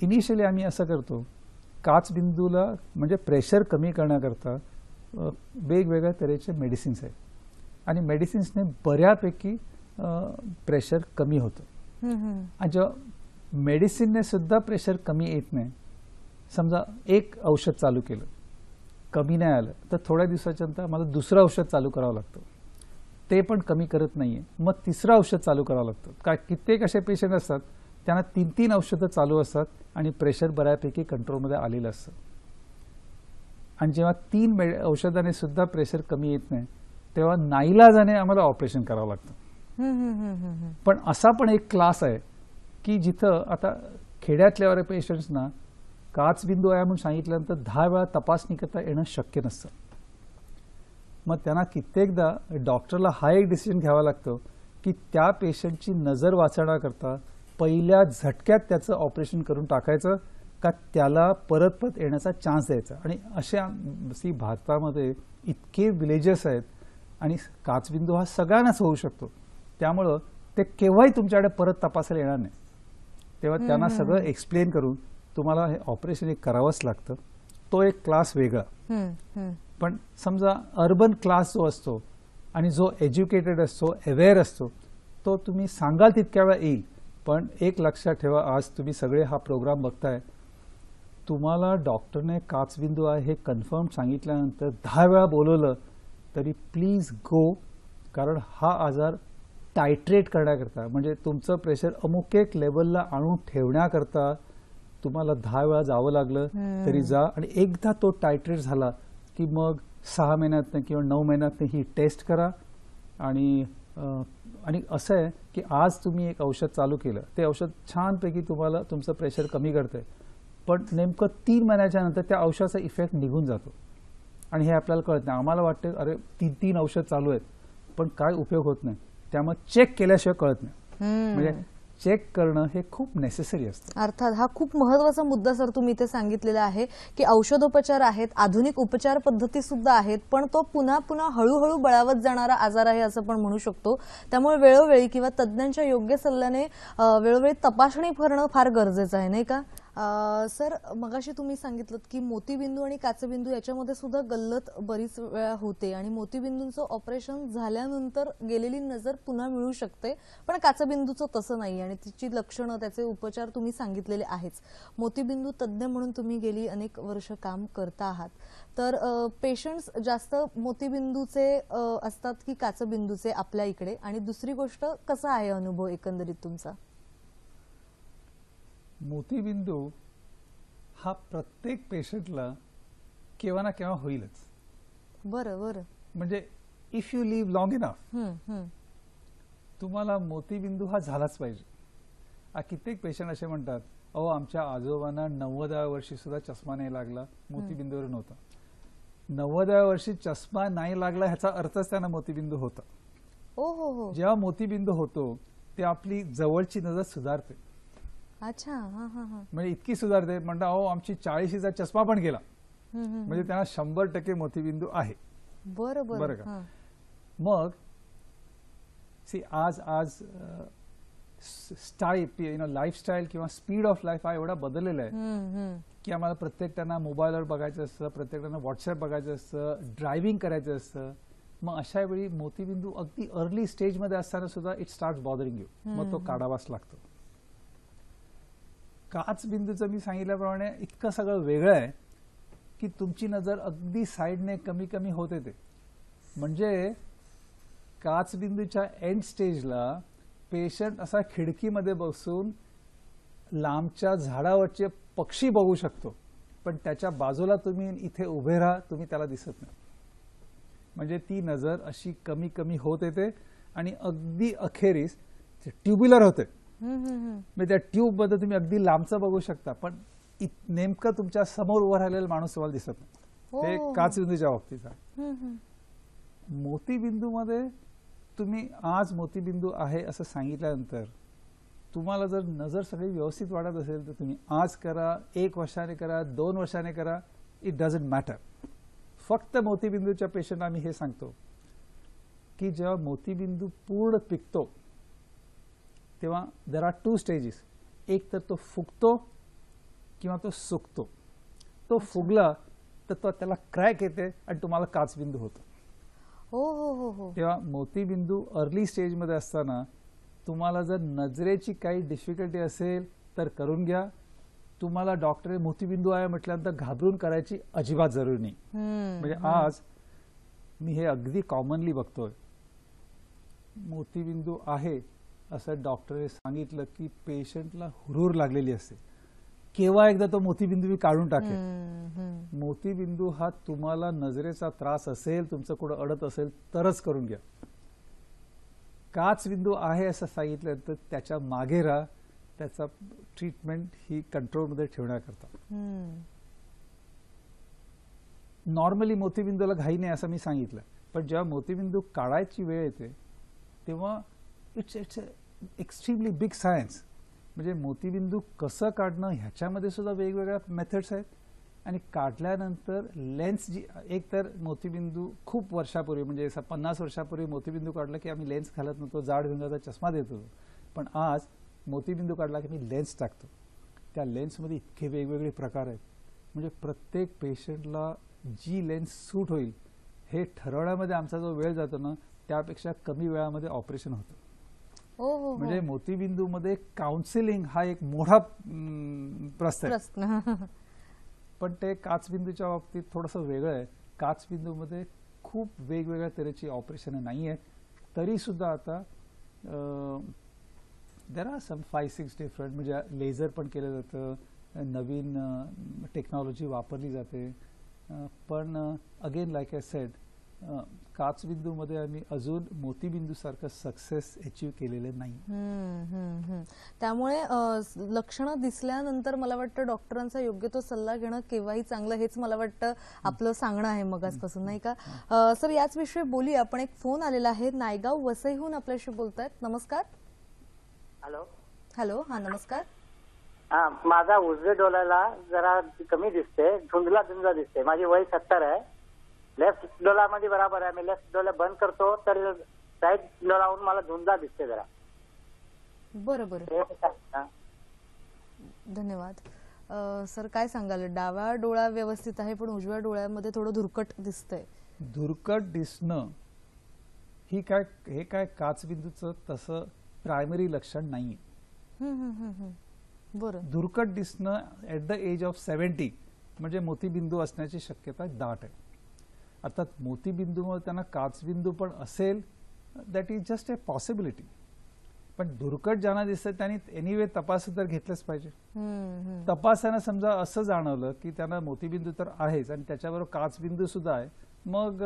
Initially आम्ही असं करतो, काचबिंदूला म्हणजे प्रेशर कमी करण्याकरता वेगवेगळ्या तऱ्हेचे मेडिसिन्स आहेत आणि मेडिसिन्सने बऱ्यापैकी प्रेशर कमी होतं. आणि जेव्हा मेडिसिनने सुद्धा प्रेशर कमी येत नाही, समजा एक औषध चालू केलं, कमी नाही आलं, तर थोड्या दिवसाच्या नंतर मला दुसरं औषध चालू करावं लागतं, ते पण कमी करत नाहीये, मग तिसरं औषध चालू करावं लागतं. काय कित्येक असे पेशंट असतात त्यांना 3-3 औषधं चालू असतात आणि प्रेशर बऱ्यापैकी कंट्रोलमध्ये आलेलं असतं. आणि जेव्हा 3 औषधाने सुद्धा प्रेशर कमी येत नाही, तेव्हा नाईलाजाने आम्हाला ऑपरेशन करावं लागतं. पण असा पण एक क्लास आहे की जिथं आता खेड्यातल्या पेशंट्सना काचबिंदू आहे म्हणून सांगितल्यानंतर 10 वेळा तपासणी करता येणं शक्य नसतं. मग त्यांना कित्येकदा डॉक्टरला हा एक डिसिजन घ्यावा लागतो की त्या पेशंटची नजर वाचवण्याकरता पहिल्या झटक्यात त्याचं ऑपरेशन करून टाकायचं का त्याला परत परत येण्याचा चान्स द्यायचा. आणि अशा भारतामध्ये इतके विलेजेस आहेत आणि काचबिंदू हा सगळ्यांनाच होऊ शकतो, त्यामुळं ते केव्हाही तुमच्याकडे परत तपासायला येणार नाही. तेव्हा त्यांना सगळं एक्सप्लेन करून तुम्हाला हे ऑपरेशन एक करावंच लागतं. तो एक क्लास वेगळा. पण समजा अर्बन क्लास जो असतो आणि जो एज्युकेटेड असतो, अवेअर असतो, तो तुम्ही सांगाल तितक्या वेळा येईल. पण एक लक्षात ठेवा, आज तुम्ही सगळे हा प्रोग्राम बघताय, तुम्हाला डॉक्टरने काचबिंदू आहे हे कन्फर्म सांगितल्यानंतर 10 वेळा बोलवलं तरी प्लीज गो. कारण हा आजार टायट्रेट करण्याकरता, म्हणजे तुमचं प्रेशर अमुक एक लेवलला आणून ठेवण्याकरता तुम्हाला 10 वेळा जावं लागलं तरी जा. आणि एकदा तो टायट्रेट झाला की मग 6 महिन्यातनं किंवा 9 महिन्यातनं ही टेस्ट करा. आणि असं आहे की आज तुम्ही एक औषध चालू केलं, ते औषध छानपैकी तुम्हाला तुमचं प्रेशर कमी करतंय, पण नेमकं 3 महिन्याच्या नंतर त्या औषधाचा इफेक्ट निघून जातो आणि हे आपल्याला कळत नाही. आम्हाला वाटतं अरे 3 औषध चालू आहेत पण काय उपयोग होत नाही, त्यामुळे चेक केल्याशिवाय कळत नाही. म्हणजे चेक करणं हे खूप नेसेसरी असतं. अर्थात हा खूप महत्त्वाचा मुद्दा सर तुम्ही इथे सांगितलेला आहे की औषधोपचार आहेत, आधुनिक उपचार पद्धती सुद्धा आहेत, पण तो पुन्हा पुन्हा हळूहळू बळावत जाणारा आजार आहे असं पण म्हणू शकतो. त्यामुळे वेळोवेळी किंवा तज्ज्ञांच्या योग्य सल्ल्याने वेळोवेळी तपासणी करणं फार गरजेचं आहे, नाही का? सर, मगाशी तुम्ही सांगितलं की मोतीबिंदू आणि काचबिंदू याच्यामध्ये सुद्धा गल्लत बरीच वेळा होते आणि मोतीबिंदूंचं ऑपरेशन झाल्यानंतर गेलेली नजर पुन्हा मिळू शकते, पण काचबिंदूचं तसं नाही आणि तिची लक्षणं, त्याचे उपचार तुम्ही सांगितलेले आहेच. मोतीबिंदू तज्ज्ञ म्हणून तुम्ही गेली अनेक वर्ष काम करता आहात, तर पेशंट्स जास्त मोतीबिंदूचे असतात की काचबिंदूचे आपल्या इकडे? आणि दुसरी गोष्ट, कसा आहे अनुभव एकंदरीत तुमचा? मोतीबिंदू हा प्रत्येक पेशंटला केव्हा ना केव्हा होईलच. बरं बरं. म्हणजे if you live long enough तुम्हाला मोतीबिंदू हा झालाच पाहिजे. कित्येक पेशंट असे म्हणतात, अहो आमच्या आजोबांना 90व्या वर्षी सुद्धा चष्मा नाही लागला, मोतीबिंदूवर नव्हता. 90व्या वर्षी चष्मा नाही लागला ह्याचा अर्थच त्यांना मोतीबिंदू होता. हो. जेव्हा मोतीबिंदू होतो ते आपली जवळची नजर सुधारते. अच्छा. म्हणजे इतकी सुधारते, म्हणतात अहो आमची 40चा चष्मा पण गेला, म्हणजे त्यांना 100% मोतीबिंदू आहे. बरं का? मग आज लाईफस्टाईल किंवा स्पीड ऑफ लाईफ हा एवढा बदललेला आहे की आम्हाला प्रत्येकांना मोबाईलवर बघायचं असतं, प्रत्येकांना व्हॉट्सअप बघायचं असतं, ड्रायव्हिंग करायचं असतं. मग अशा वेळी मोतीबिंदू अगदी अर्ली स्टेजमध्ये असताना सुद्धा इट स्टार्ट बॉदरिंग यू, मग तो काढावाच लागतो. काचबिंदूचं मी सांगितल्याप्रमाणे इतकं सगळं वेगळं आहे की तुमची नजर अगदी साईडने कमी कमी होते. ते म्हणजे काचबिंदूच्या एंड स्टेजला पेशंट असा खिडकीमध्ये बसून लांबच्या झाडावरचे पक्षी बघू शकतो, पण त्याच्या बाजूला तुम्ही इथे उभे राहा, तुम्ही त्याला दिसत नाही. म्हणजे ती नजर अशी कमी कमी होत येते आणि अगदी अखेरीस ट्युब्युलर होते. म्हणजे त्या ट्यूब मध्ये तुम्ही अगदी लांबचं बघू शकता, पण नेमकं तुमच्या समोर उभं राहिलेला माणूस तुम्हाला दिसत नाही. हे काचबिंदूच्या बाबतीत आहे. मोतीबिंदूमध्ये तुम्ही आज मोतीबिंदू आहे असं सांगितल्यानंतर तुम्हाला जर नजर सगळी व्यवस्थित वाढत असेल तर तुम्ही आज करा, 1 वर्षाने करा, 2 वर्षाने करा, इट डझंट मॅटर. फक्त मोतीबिंदूच्या पेशंट आम्ही हे सांगतो की जेव्हा मोतीबिंदू पूर्ण पिकतो तेव्हा देर आर 2 स्टेजेस. एक तर तो फुगतो किंवा तो सुकतो. तो फुगला तर तो त्याला क्रॅक येते आणि तुम्हाला काचबिंदू होतो. हो हो हो हो. तेव्हा मोतीबिंदू अर्ली स्टेजमध्ये असताना तुम्हाला जर नजरेची काही डिफिकल्टी असेल तर करून घ्या. तुम्हाला डॉक्टर मोतीबिंदू आहे म्हटल्यानंतर घाबरून करायची अजिबात जरूर नाही. म्हणजे आज मी हे अगदी कॉमनली बघतोय, मोतीबिंदू आहे असं डॉक्टरने सांगितलं की पेशंटला हुरूर लागलेली असते, केव्हा एकदा तो मोतीबिंदू मी काढून टाकेल. मोतीबिंदू हा तुम्हाला नजरेचा त्रास असेल, तुमचं कुठं अडत असेल तरच करून घ्या. काचबिंदू आहे असं सांगितल्यानंतर त्याच्या मागे राहा, त्याचा ट्रीटमेंट ही कंट्रोलमध्ये ठेवण्याकरता. नॉर्मली मोतीबिंदूला घाई नाही असं मी सांगितलं, पण जेव्हा मोतीबिंदू काढायची वेळ येते तेव्हा इट्स एक्स्ट्रीमली बिग सायन्स. म्हणजे मोतीबिंदू कसं काढणं ह्याच्यामध्ये सुद्धा वेगवेगळ्या मेथड्स आहेत. आणि काढल्यानंतर लेन्स जी, एक तर मोतीबिंदू खूप वर्षापूर्वी म्हणजे 50 वर्षापूर्वी मोतीबिंदू काढला की आम्ही लेन्स घालत नव्हतो, जाड भिंगाचा चष्मा देत होतो. पण आज मोतीबिंदू काढला की मी लेन्स टाकतो. त्या लेन्समध्ये इतके वेगवेगळे प्रकार आहेत, म्हणजे प्रत्येक पेशंटला जी लेन्स सूट होईल हे ठरवण्यामध्ये आमचा जो वेळ जातो ना त्यापेक्षा कमी वेळामध्ये ऑपरेशन होतं. म्हणजे मोतीबिंदूमध्ये काउन्सिलिंग हा एक मोठा प्रश्न आहे. पण ते काचबिंदूच्या बाबतीत थोडंसं वेगळं आहे. काचबिंदूमध्ये खूप वेगवेगळ्या तऱ्हेची ऑपरेशन नाही आहेत. तरी सुद्धा आता देर आर सम 5-6 डिफरंट, म्हणजे लेझर पण केलं जातं, नवीन टेक्नॉलॉजी वापरली जाते. पण अगेन लाईक आय सेड, काचबिंदूमध्ये आम्ही अजून मोतीबिंदूसारखं सक्सेस अचीव्ह केलेले नाही. त्यामुळे लक्षणं दिसल्यानंतर मला वाटतं डॉक्टरांचा योग्य तो सल्ला घेणं केव्हाही चांगलं, हेच मला वाटतं आपलं सांगणं आहे मगाचपासून, नाही का? सर, याच विषयी बोलूया. आपण एक फोन आलेला आहे, नायगाव वसईहून आपल्याशी बोलतायत. नमस्कार. हॅलो. हॅलो, हा नमस्कार. माझा उजव्या डोळ्याला जरा कमी दिसते, धुंदला दिसते. माझी वय 70 आहे. लेफ्ट डोळ्यामध्ये बराबर आहे. मी लेफ्ट डोळा बंद करतो तर राईट डोळ्याहून मला धुंदला दिसते जरा. बरोबर. धन्यवाद. सर, काय सांगाल? डावा डोळा व्यवस्थित आहे पण उजव्या डोळ्यामध्ये थोडं धुरकट दिसतंय. धुरकट दिसणं हे काय काचबिंदूचं तसं प्रायमरी लक्षण नाहीये. बरं. धुरकट दिसणं ॲट द एज ऑफ 70 म्हणजे मोतीबिंदू असण्याची शक्यता दाट आहे. अर्थात मोतीबिंदूमुळे त्यांना काचबिंदू पण असेल, that is just a possibility. पण धुरकट ज्यांना दिसतं त्यांनी एनिवे तपास तर घेतलंच पाहिजे. तपासानं समजा असं जाणवलं की त्यांना मोतीबिंदू तर आहेच आणि त्याच्याबरोबर काचबिंदू सुद्धा आहे, मग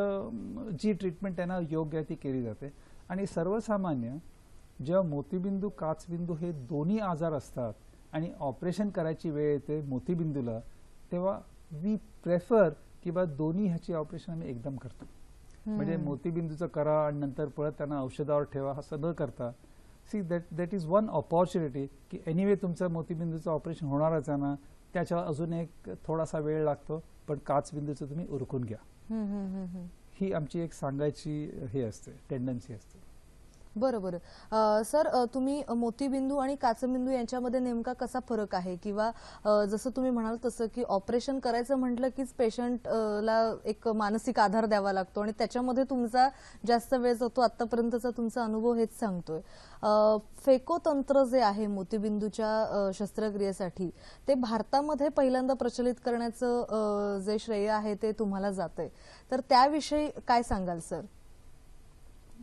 जी ट्रीटमेंट त्यांना योग्य आहे ती केली जाते. आणि सर्वसामान्य जेव्हा मोतीबिंदू काचबिंदू हे दोन्ही आजार असतात आणि ऑपरेशन करायची वेळ येते मोतीबिंदूला, तेव्हा वी प्रेफर की बा दोन्ही ह्याची ऑपरेशन आम्ही एकदम करतो. म्हणजे मोतीबिंदूचं करा आणि नंतर परत त्यांना औषधावर ठेवा असं न करता, see that is one opportunity की एनिवे तुमचं मोतीबिंदूचं ऑपरेशन होणारच आहे ना, त्याच्यावर अजून एक थोडासा वेळ लागतो, पण काचबिंदूचं तुम्ही उरकून घ्या. ही आमची एक सांगायची हे असते, टेंडन्सी असते. बरोबर. सर, तुम्ही मोतीबिंदू आणि काचबिंदू यांच्यामध्ये नेमका कसा फरक आहे, किंवा जसं तुम्ही म्हणाल तसं की ऑपरेशन करायचं म्हटलं कीच पेशंटला एक मानसिक आधार द्यावा लागतो आणि त्याच्यामध्ये तुमचा जास्त वेळ जातो. आतापर्यंतचा तुमचा अनुभव हेच सांगतोय. फेको तंत्र जे आहे मोतीबिंदूच्या शस्त्रक्रियेसाठी, ते भारतामध्ये पहिल्यांदा प्रचलित करण्याचं जे श्रेय आहे ते तुम्हाला जातंय, तर त्याविषयी काय सांगाल सर?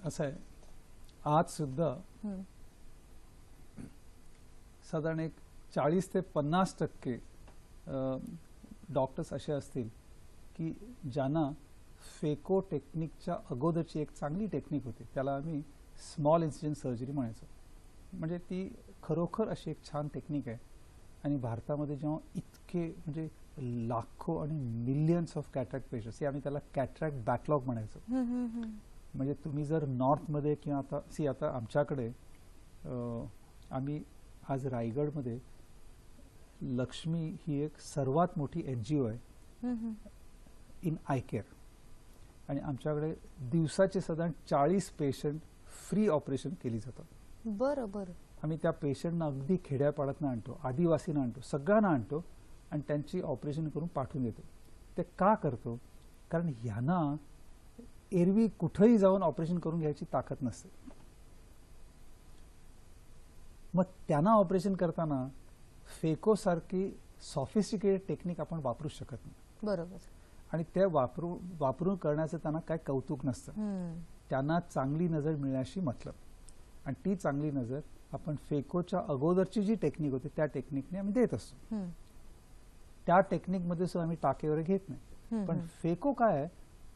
असं आहे, आज सुद्धा साधारण एक 40 ते 50% डॉक्टर्स असे असतील की ज्यांना फेको टेक्निकच्या अगोदरची एक चांगली टेक्निक होती, त्याला आम्ही स्मॉल इन्सिजन सर्जरी म्हणायचो. म्हणजे ती खरोखर अशी एक छान टेक्निक आहे. आणि भारतामध्ये जेव्हा इतके म्हणजे लाखो आणि मिलियन्स ऑफ कॅटरॅक्ट पेशंट्स, आम्ही त्याला कॅटरॅक्ट बॅकलॉग म्हणायचो. म्हणजे तुम्ही जर नॉर्थमध्ये किंवा आता आमच्याकडे आम्ही आज रायगडमध्ये लक्ष्मी ही एक सर्वात मोठी NGO आहे इन आय केअर. आणि आमच्याकडे दिवसाचे साधारण 40 पेशंट फ्री ऑपरेशन केली जातात. बरं बरं. आम्ही त्या पेशंटना अगदी खेड्यापाड्यातनं आणतो, आदिवासींना आणतो, सगळ्यांना आणतो आणि त्यांची ऑपरेशन करून पाठवून देतो. ते का करतो? कारण ह्यांना एरवी कुठेही जाऊन ऑपरेशन करून घ्यायची ताकद नसते. मग त्यांना ऑपरेशन करताना फेकोसारखी सॉफिस्टिकेटेड टेक्निक आपण वापरू शकत नाही. बरोबर. आणि ते वापरून करण्याचं त्यांना काय कौतुक नसतं. त्यांना चांगली नजर मिळण्याशी मतलब, आणि ती चांगली नजर आपण फेकोच्या अगोदरची जी टेक्निक होती त्या टेक्निकने आम्ही देत असतो. त्या टेक्निकमध्ये सुद्धा आम्ही टाके वगैरे घेत नाही. पण फेको काय आहे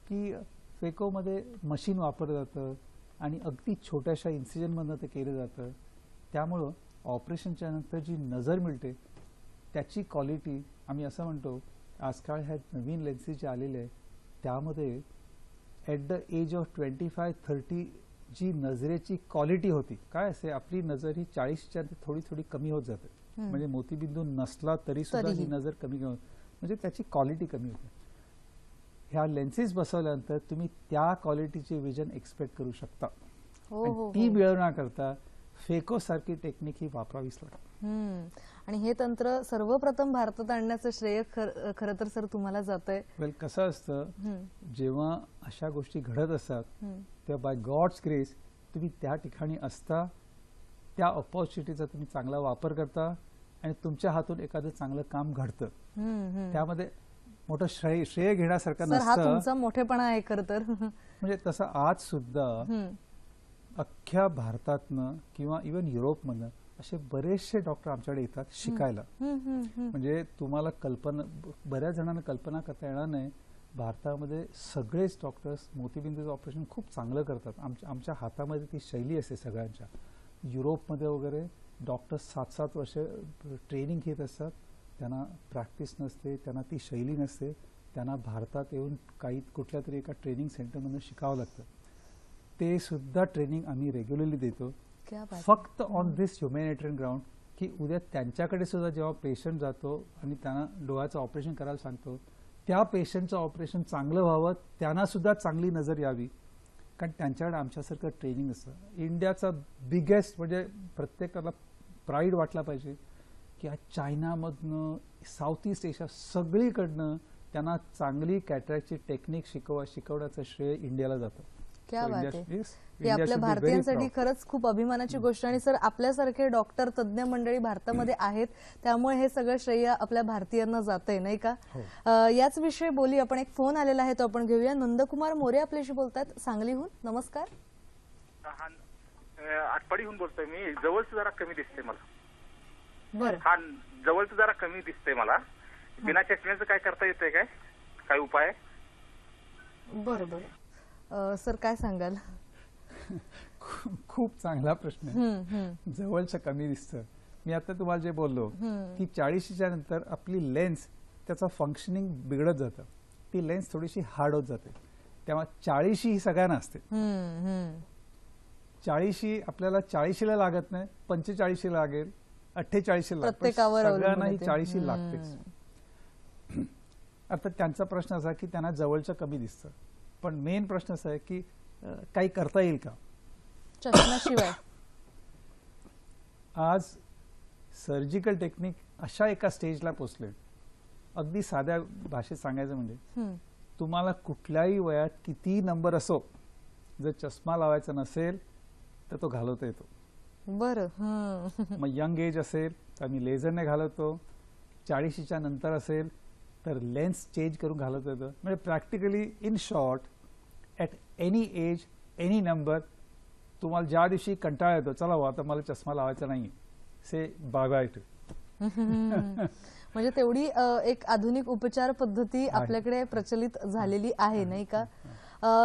की फेकोमध्ये मशीन वापरलं जातं आणि अगदी छोट्याशा इन्सिजनमधनं ते केलं जातं. त्यामुळं ऑपरेशनच्या नंतर जी नजर मिळते त्याची क्वालिटी, आम्ही असं म्हणतो आजकाल ह्या नवीन लेन्सेस जे आलेले आहेत त्यामध्ये ॲट द एज ऑफ 25-30 जी नजरेची क्वालिटी होती, काय असे आपली नजर ही 40च्या थोडी थोडी कमी होत जाते. म्हणजे मोतीबिंदू नसला तरी सुद्धा ही नजर कमी होत, म्हणजे त्याची क्वालिटी कमी होते. ह्या लेन्सेस बसवल्यानंतर तुम्ही त्या क्वालिटीचे विजन एक्सपेक्ट करू शकता. ती मिळवण्याकरता फेको सारखी टेक्निक ही वापरावीच लागते. आणि हे तंत्र सर्वप्रथम भारतात आणण्याचं श्रेय खरं तर सर तुम्हाला जातंय. वेल, कसं असतं जेव्हा अशा गोष्टी घडत असतात तेव्हा बाय गॉड्स ग्रेस तुम्ही त्या ठिकाणी असता, त्या ऑपॉर्च्युनिटीचा तुम्ही चांगला वापर करता आणि तुमच्या हातून एखादं चांगलं काम घडतं. त्यामध्ये मोठं श्रेय घेण्यासारखं सर, हा नसतं. तुमचा मोठेपणा आहे खरं तर. म्हणजे तसं आज सुद्धा अख्ख्या भारतातनं किंवा इव्हन युरोपमधनं असे बरेचसे डॉक्टर आमच्याकडे येतात शिकायला. म्हणजे तुम्हाला कल्पना, बऱ्याच जणांना कल्पना करता येणार नाही, भारतामध्ये सगळेच डॉक्टर्स मोतीबिंदूचं ऑपरेशन खूप चांगलं करतात. आमच्या हातामध्ये ती शैली असते सगळ्यांच्या. युरोपमध्ये वगैरे डॉक्टर्स 7-7 वर्ष ट्रेनिंग घेत असतात, त्यांना प्रॅक्टिस नसते, त्यांना ती शैली नसते. त्यांना भारतात येऊन कुठल्या तरी एका ट्रेनिंग सेंटरमधून शिकावं लागतं. ते सुद्धा ट्रेनिंग आम्ही रेग्युलरली देतो, फक्त ऑन दिस ह्युमॅनिटेरियन ग्राउंड, की उद्या त्यांच्याकडे सुद्धा जेव्हा पेशंट जातो आणि त्यांना डोळ्याचं ऑपरेशन करायला सांगतो, त्या पेशंटचं ऑपरेशन चांगलं व्हावं, त्यांना सुद्धा चांगली नजर यावी, कारण त्यांच्याकडे आमच्यासारखं ट्रेनिंग असतं. इंडियाचा बिगेस्ट, म्हणजे प्रत्येकाला प्राईड वाटला पाहिजे की आज चायनामधनं, साऊथ ईस्ट एशिया सगळीकडनं त्यांना चांगली कॅटरॅक्टची टेक्निक शिकवण्याचं श्रेय इंडियाला जातं. क्या बात आहे. ही आपल्या भारतीयांसाठी खरंच खूप अभिमानाची गोष्ट. आणि सर, आपल्यासारखे डॉक्टर तज्ज्ञ मंडळी भारतामध्ये आहेत, त्यामुळे हे सगळं श्रेय आपल्या भारतीयांना जातंय, नाही का? याच विषयी बोली आपण. एक फोन आलेला आहे तो आपण घेऊया. नंदकुमार मोरे आपल्याशी बोलतात सांगलीहून. नमस्कार. आटपाडीहून बोलतोय मी. जवळच जरा कमी दिसते मला. बरं. हा, जवळच जरा कमी दिसतंय मला. बिना चष्म्याचं काय करता येतंय? काय उपाय? बरं बरं. सर, काय सांगाल? खूप चांगला प्रश्न आहे. जवळचं कमी दिसतं. मी आता तुम्हाला जे बोललो की 40च्या नंतर आपली लेन्स, त्याचं फंक्शनिंग बिघडत जातं, ती लेन्स थोडीशी हार्ड होत जाते. तेव्हा 40 ही सगळ्यांना असते. 40 आपल्याला 40ला लागत नाही, 45 लागेल, 48 लागेल, सगळ्यांना ही 40 लागतेच. आता त्यांचा प्रश्न असा की त्यांना जवळचं कमी दिसतं, पण मेन प्रश्न असा आहे की काही करता येईल का चष्म्याशिवाय? आज सर्जिकल टेक्निक अशा एका स्टेजला पोहोचले, अगदी साध्या भाषेत सांगायचं म्हणजे तुम्हाला कुठल्याही वयात किती नंबर असो, जर चष्मा लावायचा नसेल तर तो घालवता येतो. बरं. मग यंग एज असेल तर आम्ही लेझरने घालवतो, 40च्या नंतर असेल तर लेन्स चेंज करून घालवता येतं. म्हणजे practically in short, at any age, any number, तुम्हाला ज्या दिवशी कंटाळा येतो, चला आता मला चष्मा लावायचा नाही, से बाय बाय टू. म्हणजे तेवढी एक आधुनिक उपचार पद्धती आपल्याकडे प्रचलित झालेली आहे, नाही का?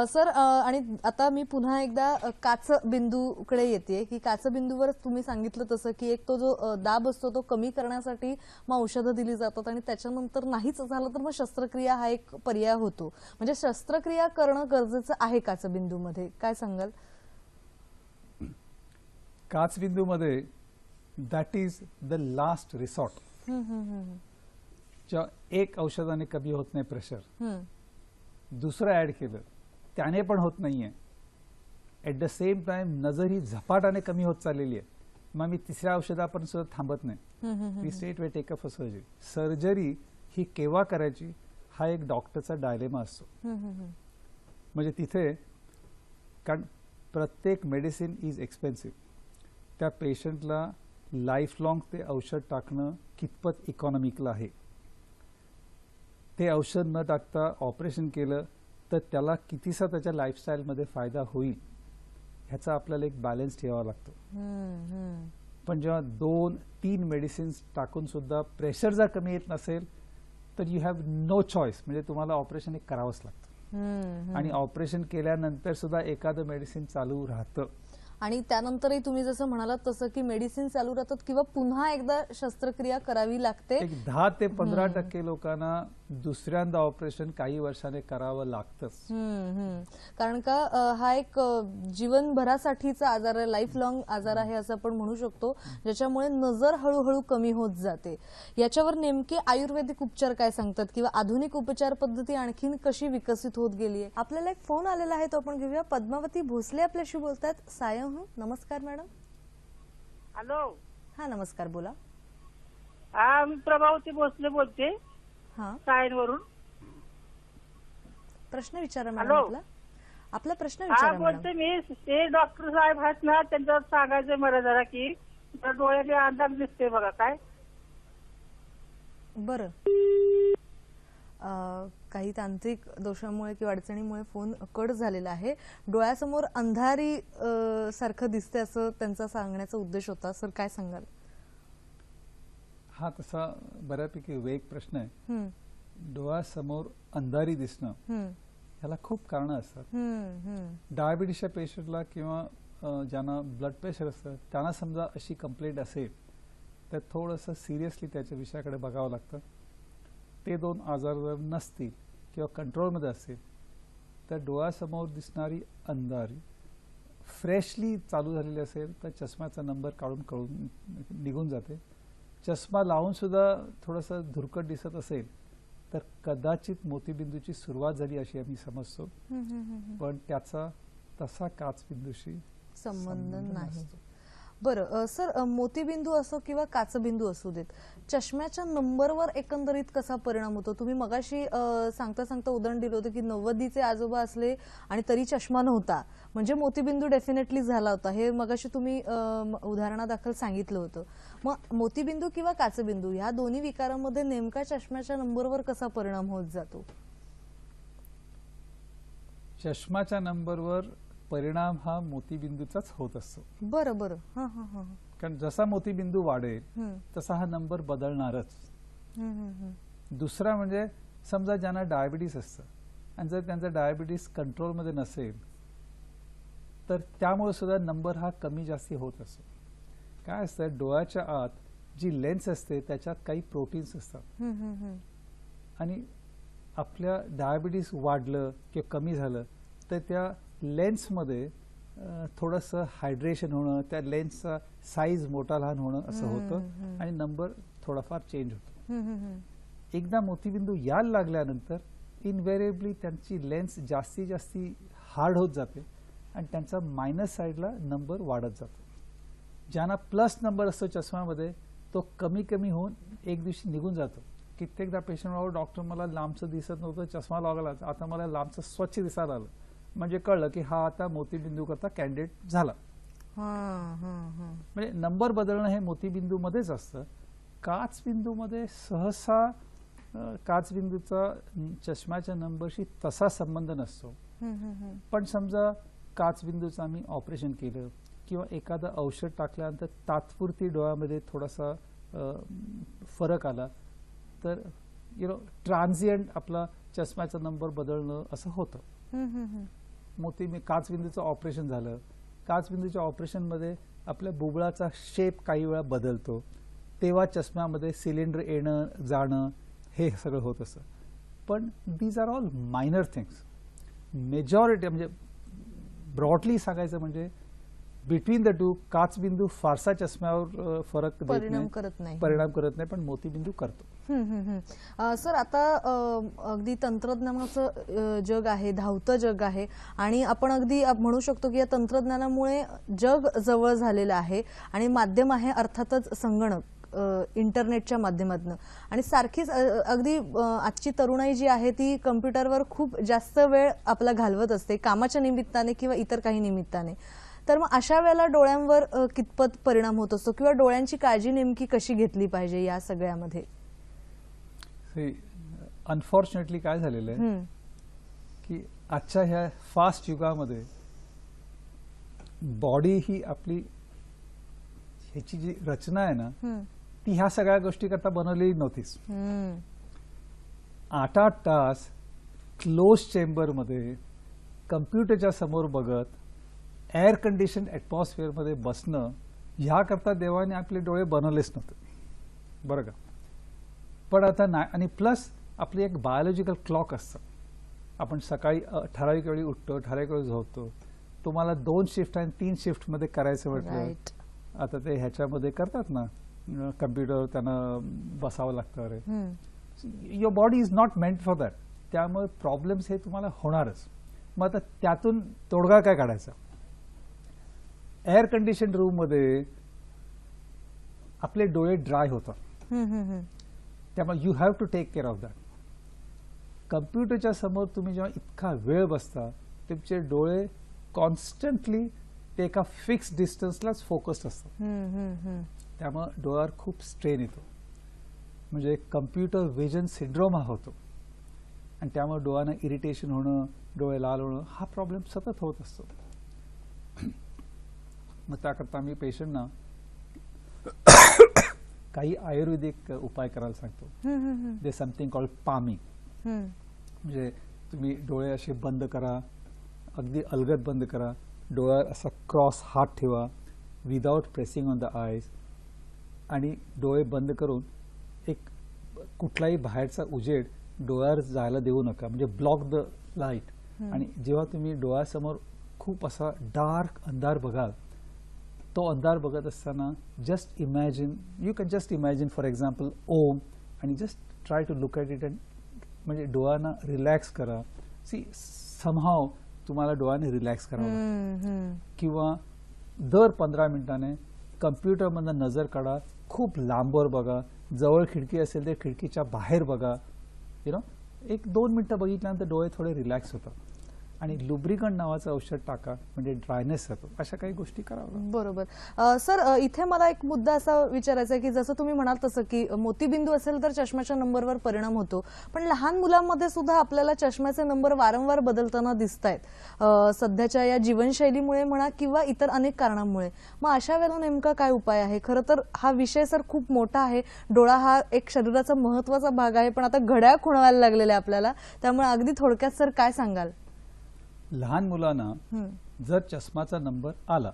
सर, आणि आता मी पुन्हा एकदा काचबिंदूकडे येते की काचबिंदूवर तुम्ही सांगितलं तसं की एक तो जो दाब असतो तो कमी करण्यासाठी मग औषधं दिली जातात आणि त्याच्यानंतर नाहीच झालं तर मग शस्त्रक्रिया हा एक पर्याय होतो. म्हणजे शस्त्रक्रिया करणं गरजेचं आहे काचबिंदूमध्ये, काय सांगाल? काचबिंदूमध्ये that is the last resort. एक औषधाने कमी होत नाही प्रेशर, दुसरं ऍड केलं त्याने पण होत नाहीये. ॲट द सेम टाइम नजर ही झपाट्याने कमी होत चाललेली आहे. मग मी तिसऱ्या औषधापर्यंत सुद्धा थांबत नाही. We straightaway take up for surgery. Surgery ही केव्हा करायची हा एक डॉक्टरचा डायलेमा असतो. म्हणजे तिथे कारण प्रत्येक मेडिसिन इज एक्सपेन्सिव्ह. त्या पेशंटला लाईफ लॉंग ते औषध टाकणं कितपत इकॉनॉमिकल आहे. ते औषध न टाकता ऑपरेशन केलं तर त्याला कितीसा त्याच्या लाईफस्टाईलमध्ये फायदा होईल ह्याचा आपल्याला एक बॅलन्स ठेवावा लागतो. पण जेव्हा 2-3 मेडिसिन्स टाकून सुद्धा प्रेशर जर कमी येत नसेल तर यू हॅव नो चॉईस. म्हणजे तुम्हाला ऑपरेशन एक करावंच लागतं. आणि ऑपरेशन केल्यानंतर सुद्धा एखादं मेडिसिन चालू राहतं. आणि त्यानंतरही तुम्ही जसं म्हणालात तसं की मेडिसिन चालू राहतात किंवा पुन्हा एकदा शस्त्रक्रिया करावी लागते. एक 10 ते 15% लोकांना दुसऱ्यांदा ऑपरेशन काही वर्षाने करावं लागतंच. कारण का हा एक जीवनभरासाठीचा आजार आहे, लाईफ लॉंग आजार आहे असं आपण म्हणू शकतो, ज्याच्यामुळे नजर हळूहळू कमी होत जाते. याच्यावर नेमके आयुर्वेदिक उपचार काय सांगतात किंवा आधुनिक उपचार पद्धती आणखीन कशी विकसित होत गेली आहे? आपल्याला एक फोन आलेला आहे, तो आपण घेऊया. पद्मावती भोसले आपल्याशी बोलतात. सायं, नमस्कार मॅडम. हॅलो. हा, नमस्कार, बोला. हा, मी प्रभावती भोसले बोलते. हा, सायनवरून. प्रश्न विचारा मॅडम. हॅलो. आपला प्रश्न हा विचारा बोलते मॅडम. मी. ते डॉक्टर साहेब आहेत ना, त्यांच्यावर सांगायचं मला जरा की डोळ्याचे अंदाज दिसते बघा काय. बरं, काही तांत्रिक दोषामुळे किंवा अडचणीमुळे फोन कट झालेला आहे. डोळ्यासमोर अंधारी सारखं दिसते असं त्यांचा सांगण्याचा उद्देश होता. सर, काय सांगाल? हा तसा बऱ्यापैकी वेग प्रश्न आहे. डोळ्यासमोर अंधारी दिसणं ह्याला खूप कारणं असतात. डायबिटीसच्या पेशंटला किंवा ज्यांना ब्लड प्रेशर असतं त्यांना समजा अशी कंप्लेंट असेल तर थोडंसं सिरियसली त्याच्या विषयाकडे बघावं लागतं. ते 2 आजार जर नसतील किंवा कंट्रोलमध्ये असतील तर डोळ्यासमोर दिसणारी अंधारी फ्रेशली चालू झालेली असेल तर चष्म्याचा नंबर काढून निघून जाते. चष्मा लावून सुद्धा थोडंसं धुरकट दिसत असेल तर कदाचित मोतीबिंदूची सुरुवात झाली अशी आम्ही समजतो. पण त्याचा तसा काचबिंदूशी संबंध नाही. बरं सर, मोतीबिंदू असो किंवा काचबिंदू असू देत, चष्म्याच्या नंबरवर एकंदरीत कसा परिणाम होतो? तुम्ही मगाशी सांगता सांगता उदाहरण दिलं होतं की 90चे आजोबा असले आणि तरी चष्मा नव्हता, म्हणजे मोतीबिंदू डेफिनेटली झाला होता. हे मगाशी तुम्ही उदाहरणादाखल सांगितलं होतं. मग मोतीबिंदू किंवा काचबिंदू ह्या दोन्ही विकारांमध्ये नेमका चष्म्याच्या नंबरवर कसा परिणाम होत जातो? चष्माच्या नंबरवर परिणाम हा मोतीबिंदूचाच होत असतो. बरं बरं. हा हा हा. कारण जसा मोतीबिंदू वाढेल तसा हा नंबर बदलणारच. दुसरा म्हणजे समजा ज्यांना डायबिटीस असतं आणि जर त्यांचा डायबिटीस कंट्रोलमध्ये नसेल तर त्यामुळे सुद्धा नंबर हा कमी जास्ती होत असतो. काय असतं, डोळ्याच्या आत जी लेन्स असते त्याच्यात काही प्रोटीन्स असतात आणि आपल्या डायबिटीस वाढलं किंवा कमी झालं तर त्या लेन्समध्ये थोडंसं हायड्रेशन होणं, त्या लेन्सचा साईज मोठा लहान होणं असं होतं आणि नंबर थोडाफार चेंज होतो. एकदा मोतीबिंदू यायला लागल्यानंतर इनव्हेरिएबली त्यांची लेन्स जास्ती जास्ती हार्ड होत जाते आणि त्यांचा मायनस साईडला नंबर वाढत जातो. ज्यांना प्लस नंबर असतो चष्म्यामध्ये तो कमी कमी होऊन एक दिवशी निघून जातो. कित्येकदा पेशंट डॉक्टर मला लांबचं दिसत नव्हतं, चष्मा लागला, आता मला लांबचं स्वच्छ दिसायला आलं, म्हणजे कळलं की हा आता मोतीबिंदू करता कॅन्डिडेट झाला. म्हणजे नंबर बदलणं हे मोतीबिंदूमध्येच असतं. काचबिंदूमध्ये सहसा काचबिंदूचा चष्म्याच्या नंबरशी तसा संबंध नसतो. पण समजा काचबिंदूचं आम्ही ऑपरेशन केलं किंवा एखादं औषध टाकल्यानंतर तात्पुरती डोळ्यामध्ये थोडासा फरक आला तर ट्रान्झिएंट आपला चष्म्याचा नंबर बदलणं असं होतं. काचबिंदूचं ऑपरेशन झालं, काचबिंदूच्या ऑपरेशनमध्ये आपल्या बुबुळाचा शेप काही वेळा बदलतो, तेव्हा चष्म्यामध्ये सिलेंडर येणं जाणं हे सगळं होत असतं. पण these are all minor things. Majority म्हणजे ब्रॉडली सांगायचं म्हणजे बिटवीन द टू काचबिंदू फारसा चष्म्यावर फरक देत परिणाम करत नाही. परिणाम करत नाही, पण मोतीबिंदू करतो. सर, आता अगदी तंत्रज्ञानाचं जग आहे, धावतं जग आहे, आणि आपण अगदी म्हणू शकतो की या तंत्रज्ञानामुळे जग जवळ झालेलं आहे आणि माध्यम आहे अर्थातच संगणक, इंटरनेटच्या माध्यमातून. आणि सारखीच अगदी आजची तरुणाई जी आहे ती कम्प्युटरवर खूप जास्त वेळ आपला घालवत असते, कामाच्या निमित्ताने किंवा इतर काही निमित्ताने. तर मग अशा वेळेला डोळ्यांवर कितपत परिणाम होत असतो किंवा डोळ्यांची काळजी नेमकी कशी घेतली पाहिजे या सगळ्यामध्ये? अनफॉर्च्युनेटली काय झालेलं आहे की आजच्या ह्या फास्ट युगामध्ये बॉडी ही आपली ह्याची जी रचना आहे ना ती ह्या सगळ्या गोष्टी करता बनवलेली नव्हतीच. 8-8 तास क्लोज चेंबरमध्ये कम्प्युटरच्या समोर बघत एअर कंडिशन ॲटमॉस्फिअरमध्ये बसणं ह्याकरता देवाने आपले डोळे बनवलेच नव्हते, बरं का. पण आता नाही. आणि प्लस आपली एक बायोलॉजिकल क्लॉक असतं. आपण सकाळी ठराविक वेळी उठतो, ठराविक वेळी झोपतो. तुम्हाला 2 शिफ्ट आणि 3 शिफ्टमध्ये करायचं म्हटलं, आता ते ह्याच्यामध्ये करतात ना, कम्प्युटर त्यांना बसावं लागतं. अरे your body is not meant for that. त्यामुळे प्रॉब्लेम्स हे तुम्हाला होणारच. मग आता त्यातून तोडगा काय काढायचा? एअर कंडिशन रूममध्ये आपले डोळे ड्राय होतात, त्यामुळे you have to take care of that. कम्प्युटरच्या समोर तुम्ही जेव्हा इतका वेळ बसता तुमचे डोळे कॉन्स्टंटली ते एका फिक्स डिस्टन्सलाच फोकस्ड असतात, त्यामुळे डोळ्यावर खूप स्ट्रेन येतो. म्हणजे कम्प्युटर विजन सिंड्रोम हा होतो आणि त्यामुळे डोळ्यांना इरिटेशन होणं, डोळे लाल होणं हा प्रॉब्लेम सतत होत असतो. मग त्याकरता मी पेशंटना काही आयुर्वेदिक उपाय करायला सांगतो. They something called palming. म्हणजे तुम्ही डोळे असे बंद करा, अगदी अलगद बंद करा, डोळ्यावर असा क्रॉस हात ठेवा विदाउट प्रेसिंग ऑन द आयज, आणि डोळे बंद करून एक कुठलाही बाहेरचा उजेड डोळ्यावर जायला देऊ नका, म्हणजे ब्लॉक द लाईट. आणि जेव्हा तुम्ही डोळ्यासमोर खूप असा डार्क अंधार बघाल, तो अंधार बघत असताना just imagine, you can just imagine for example Om, आणि just try to look at it, and म्हणजे डोळ्यांना रिलॅक्स करा. सी समहाव तुम्हाला डोळ्याने रिलॅक्स करावं. किंवा दर 15 मिनिटाने कम्प्युटरमधनं नजर काढा, खूप लांबवर बघा, जवळ खिडकी असेल तर खिडकीच्या बाहेर बघा. 1-2 मिनिटं बघितल्यानंतर डोळे थोडे रिलॅक्स होतात. आणि लुब्रिकंट नावाचं औषध टाका, म्हणजे ड्रायनेस जातो. अशा काही गोष्टी कराव्या. बरोबर. सर, इथे मला एक मुद्दा असा विचारायचा आहे की जसं तुम्ही म्हणाल तसं की मोतीबिंदू असेल तर चष्म्याच्या नंबरवर परिणाम होतो, पण लहान मुलांमध्ये सुद्धा आपल्याला चष्म्याचे नंबर वारंवार बदलताना दिसत आहेत, सध्याच्या या जीवनशैलीमुळे म्हणा किंवा इतर अनेक कारणांमुळे. मग अशा वेळेला नेमका काय उपाय आहे? खरं तर हा विषय सर खूप मोठा आहे. डोळा हा एक शरीराचा महत्वाचा भाग आहे, पण आता घड्याळ खुणवायला लागलेला आहे आपल्याला, त्यामुळे अगदी थोडक्यात सर काय सांगाल? लहान मुलांना जर चष्माचा नंबर आला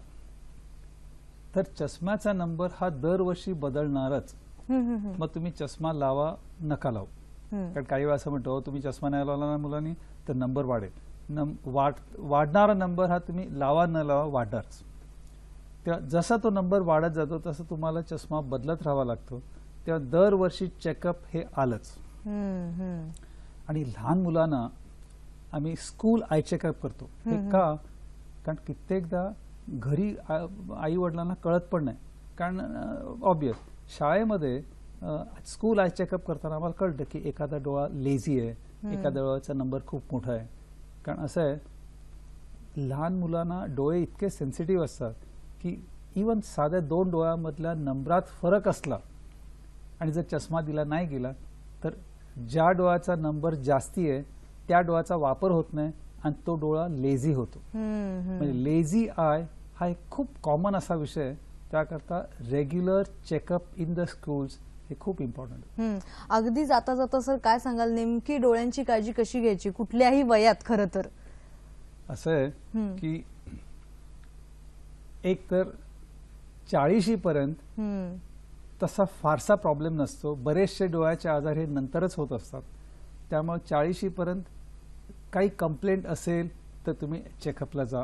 तर चष्म्याचा नंबर हा दरवर्षी बदलणारच. मग तुम्ही चष्मा लावा नका लावू, कारण काही वेळा असं म्हणतो तुम्ही चष्मा नाही लावला ना मुलांनी तर नंबर वाढेल. वाढणारा नंबर हा तुम्ही लावा न लावा वाढणारच. तेव्हा जसा तो नंबर वाढत जातो तसं तुम्हाला चष्मा बदलत राहावा लागतो. तेव्हा दरवर्षी चेकअप हे आलंच. आणि लहान मुलांना आम्ही स्कूल आय चेकअप करतो. हे का? कारण कित्येकदा घरी आई वडिलांना कळत पण नाही, कारण ऑब्वियस शाळेमध्ये स्कूल आय चेकअप करताना आम्हाला कळतं की एखादा डोळा लेझी आहे, एखाद्या डोळ्याचा नंबर खूप मोठा आहे. कारण असं आहे, लहान मुलांना डोळे इतके सेन्सिटिव्ह असतात की इवन साध्या 2 डोळ्यामधल्या नंबरात फरक असला आणि जर चष्मा दिला नाही गेला तर ज्या डोळ्याचा नंबर जास्ती आहे त्या डोळ्याचा वापर होत नाही आणि तो डोळा लेझी होतो. म्हणजे लेझी आय हा एक खूप कॉमन असा विषय आहे. त्याकरता regular checkup in the schools हे खूप इम्पॉर्टंट आहे. अगदी जाता जाता सर काय सांगाल, नेमकी डोळ्यांची काळजी कशी घ्यायची कुठल्याही वयात? खरं तर असं आहे की एक तर 40 पर्यंत तसा फारसा प्रॉब्लेम नसतो. बरेचसे डोळ्याचे आजार हे नंतरच होत असतात. त्यामुळे 40 पर्यंत काही कंप्लेंट असेल तर तुम्ही चेकअपला जा.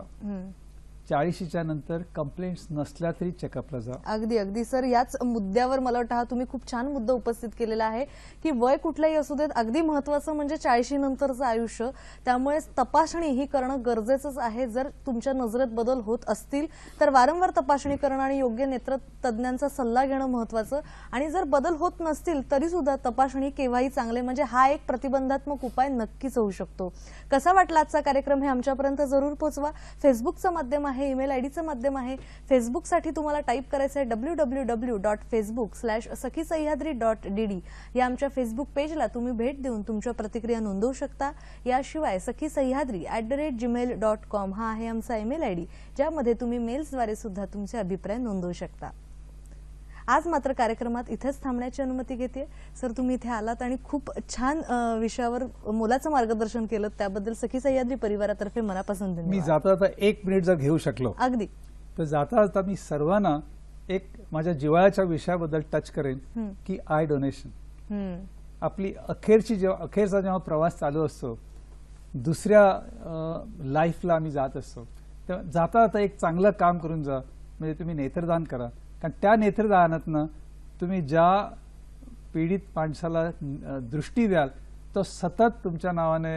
40च्या नंतर कंप्लेंट्स नसल्या तरी चेकअपला जा. अगदी अगदी सर, याच मुद्द्यावर मला वाटतं हा तुम्ही खूप छान मुद्दा उपस्थित केलेला आहे की वय कुठलंही असू देत, अगदी महत्वाचं म्हणजे 40 नंतरचं आयुष्य. त्यामुळे तपासणी ही करणं गरजेचंच आहे. जर तुमच्या नजरेत बदल होत असतील तर वारंवार तपासणी करणं आणि योग्य नेत्र तज्ज्ञांचा सल्ला घेणं महत्वाचं. आणि जर बदल होत नसतील तरी सुद्धा तपासणी केव्हाही चांगले, म्हणजे हा एक प्रतिबंधात्मक उपाय नक्कीच होऊ शकतो. कसा वाटला आजचा कार्यक्रम हे आमच्यापर्यंत जरूर पोहोचवा. फेसबुकचं माध्यम आहे, ईमेल आयडीचं माध्यम आहे. फेसबुकसाठी तुम्हाला टाईप करायचं आहे www.facebook/sakhisayadri.dd या आमच्या फेसबुक पेजला तुम्ही भेट देऊन तुमच्या प्रतिक्रिया नोंदवू शकता. याशिवाय sakhisayadri@gmail.com हा आहे आमचा ईमेल आयडी, ज्यामध्ये तुम्ही मेल्सद्वारे सुद्धा तुमचे अभिप्राय नोंदवू शकता. आज मात्र कार्यक्रमात इथेच थांबण्याची अनुमती घेते. सर, तुम्ही इथे आलात आणि खूप छान विषयावर मोलाचं मार्गदर्शन केलं, त्याबद्दल सखी सह्याद्री परिवारातर्फे मनापासून मी धन्यवाद. जाता जाता 1 मिनिट जर घेऊ शकलो अगदी तर जाता जाता मी सर्वांना एक माझ्या जिव्हाळ्याच्या विषयाबद्दल टच करेन की आय डोनेशन. आपली अखेरचा जेव्हा प्रवास चालू असतो, दुसऱ्या लाईफला आम्ही जात असतो, तेव्हा जाता जाता एक चांगलं काम करून जा. म्हणजे तुम्ही नेत्रदान करा, कारण त्या नेत्रदानातनं तुम्ही ज्या पीडित माणसाला दृष्टी द्याल तो सतत तुमच्या नावाने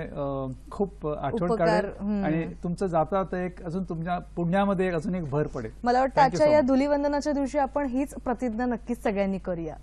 खूप आठवण उपकार, काढेल आणि तुमचं जाता जाता एक अजून तुमच्या पुण्यामध्ये अजून एक भर पडेल. मला वाटतं Thank you आजच्या so या much. धुलीवंदनाच्या दिवशी आपण हीच प्रतिज्ञा नक्कीच सगळ्यांनी करूया.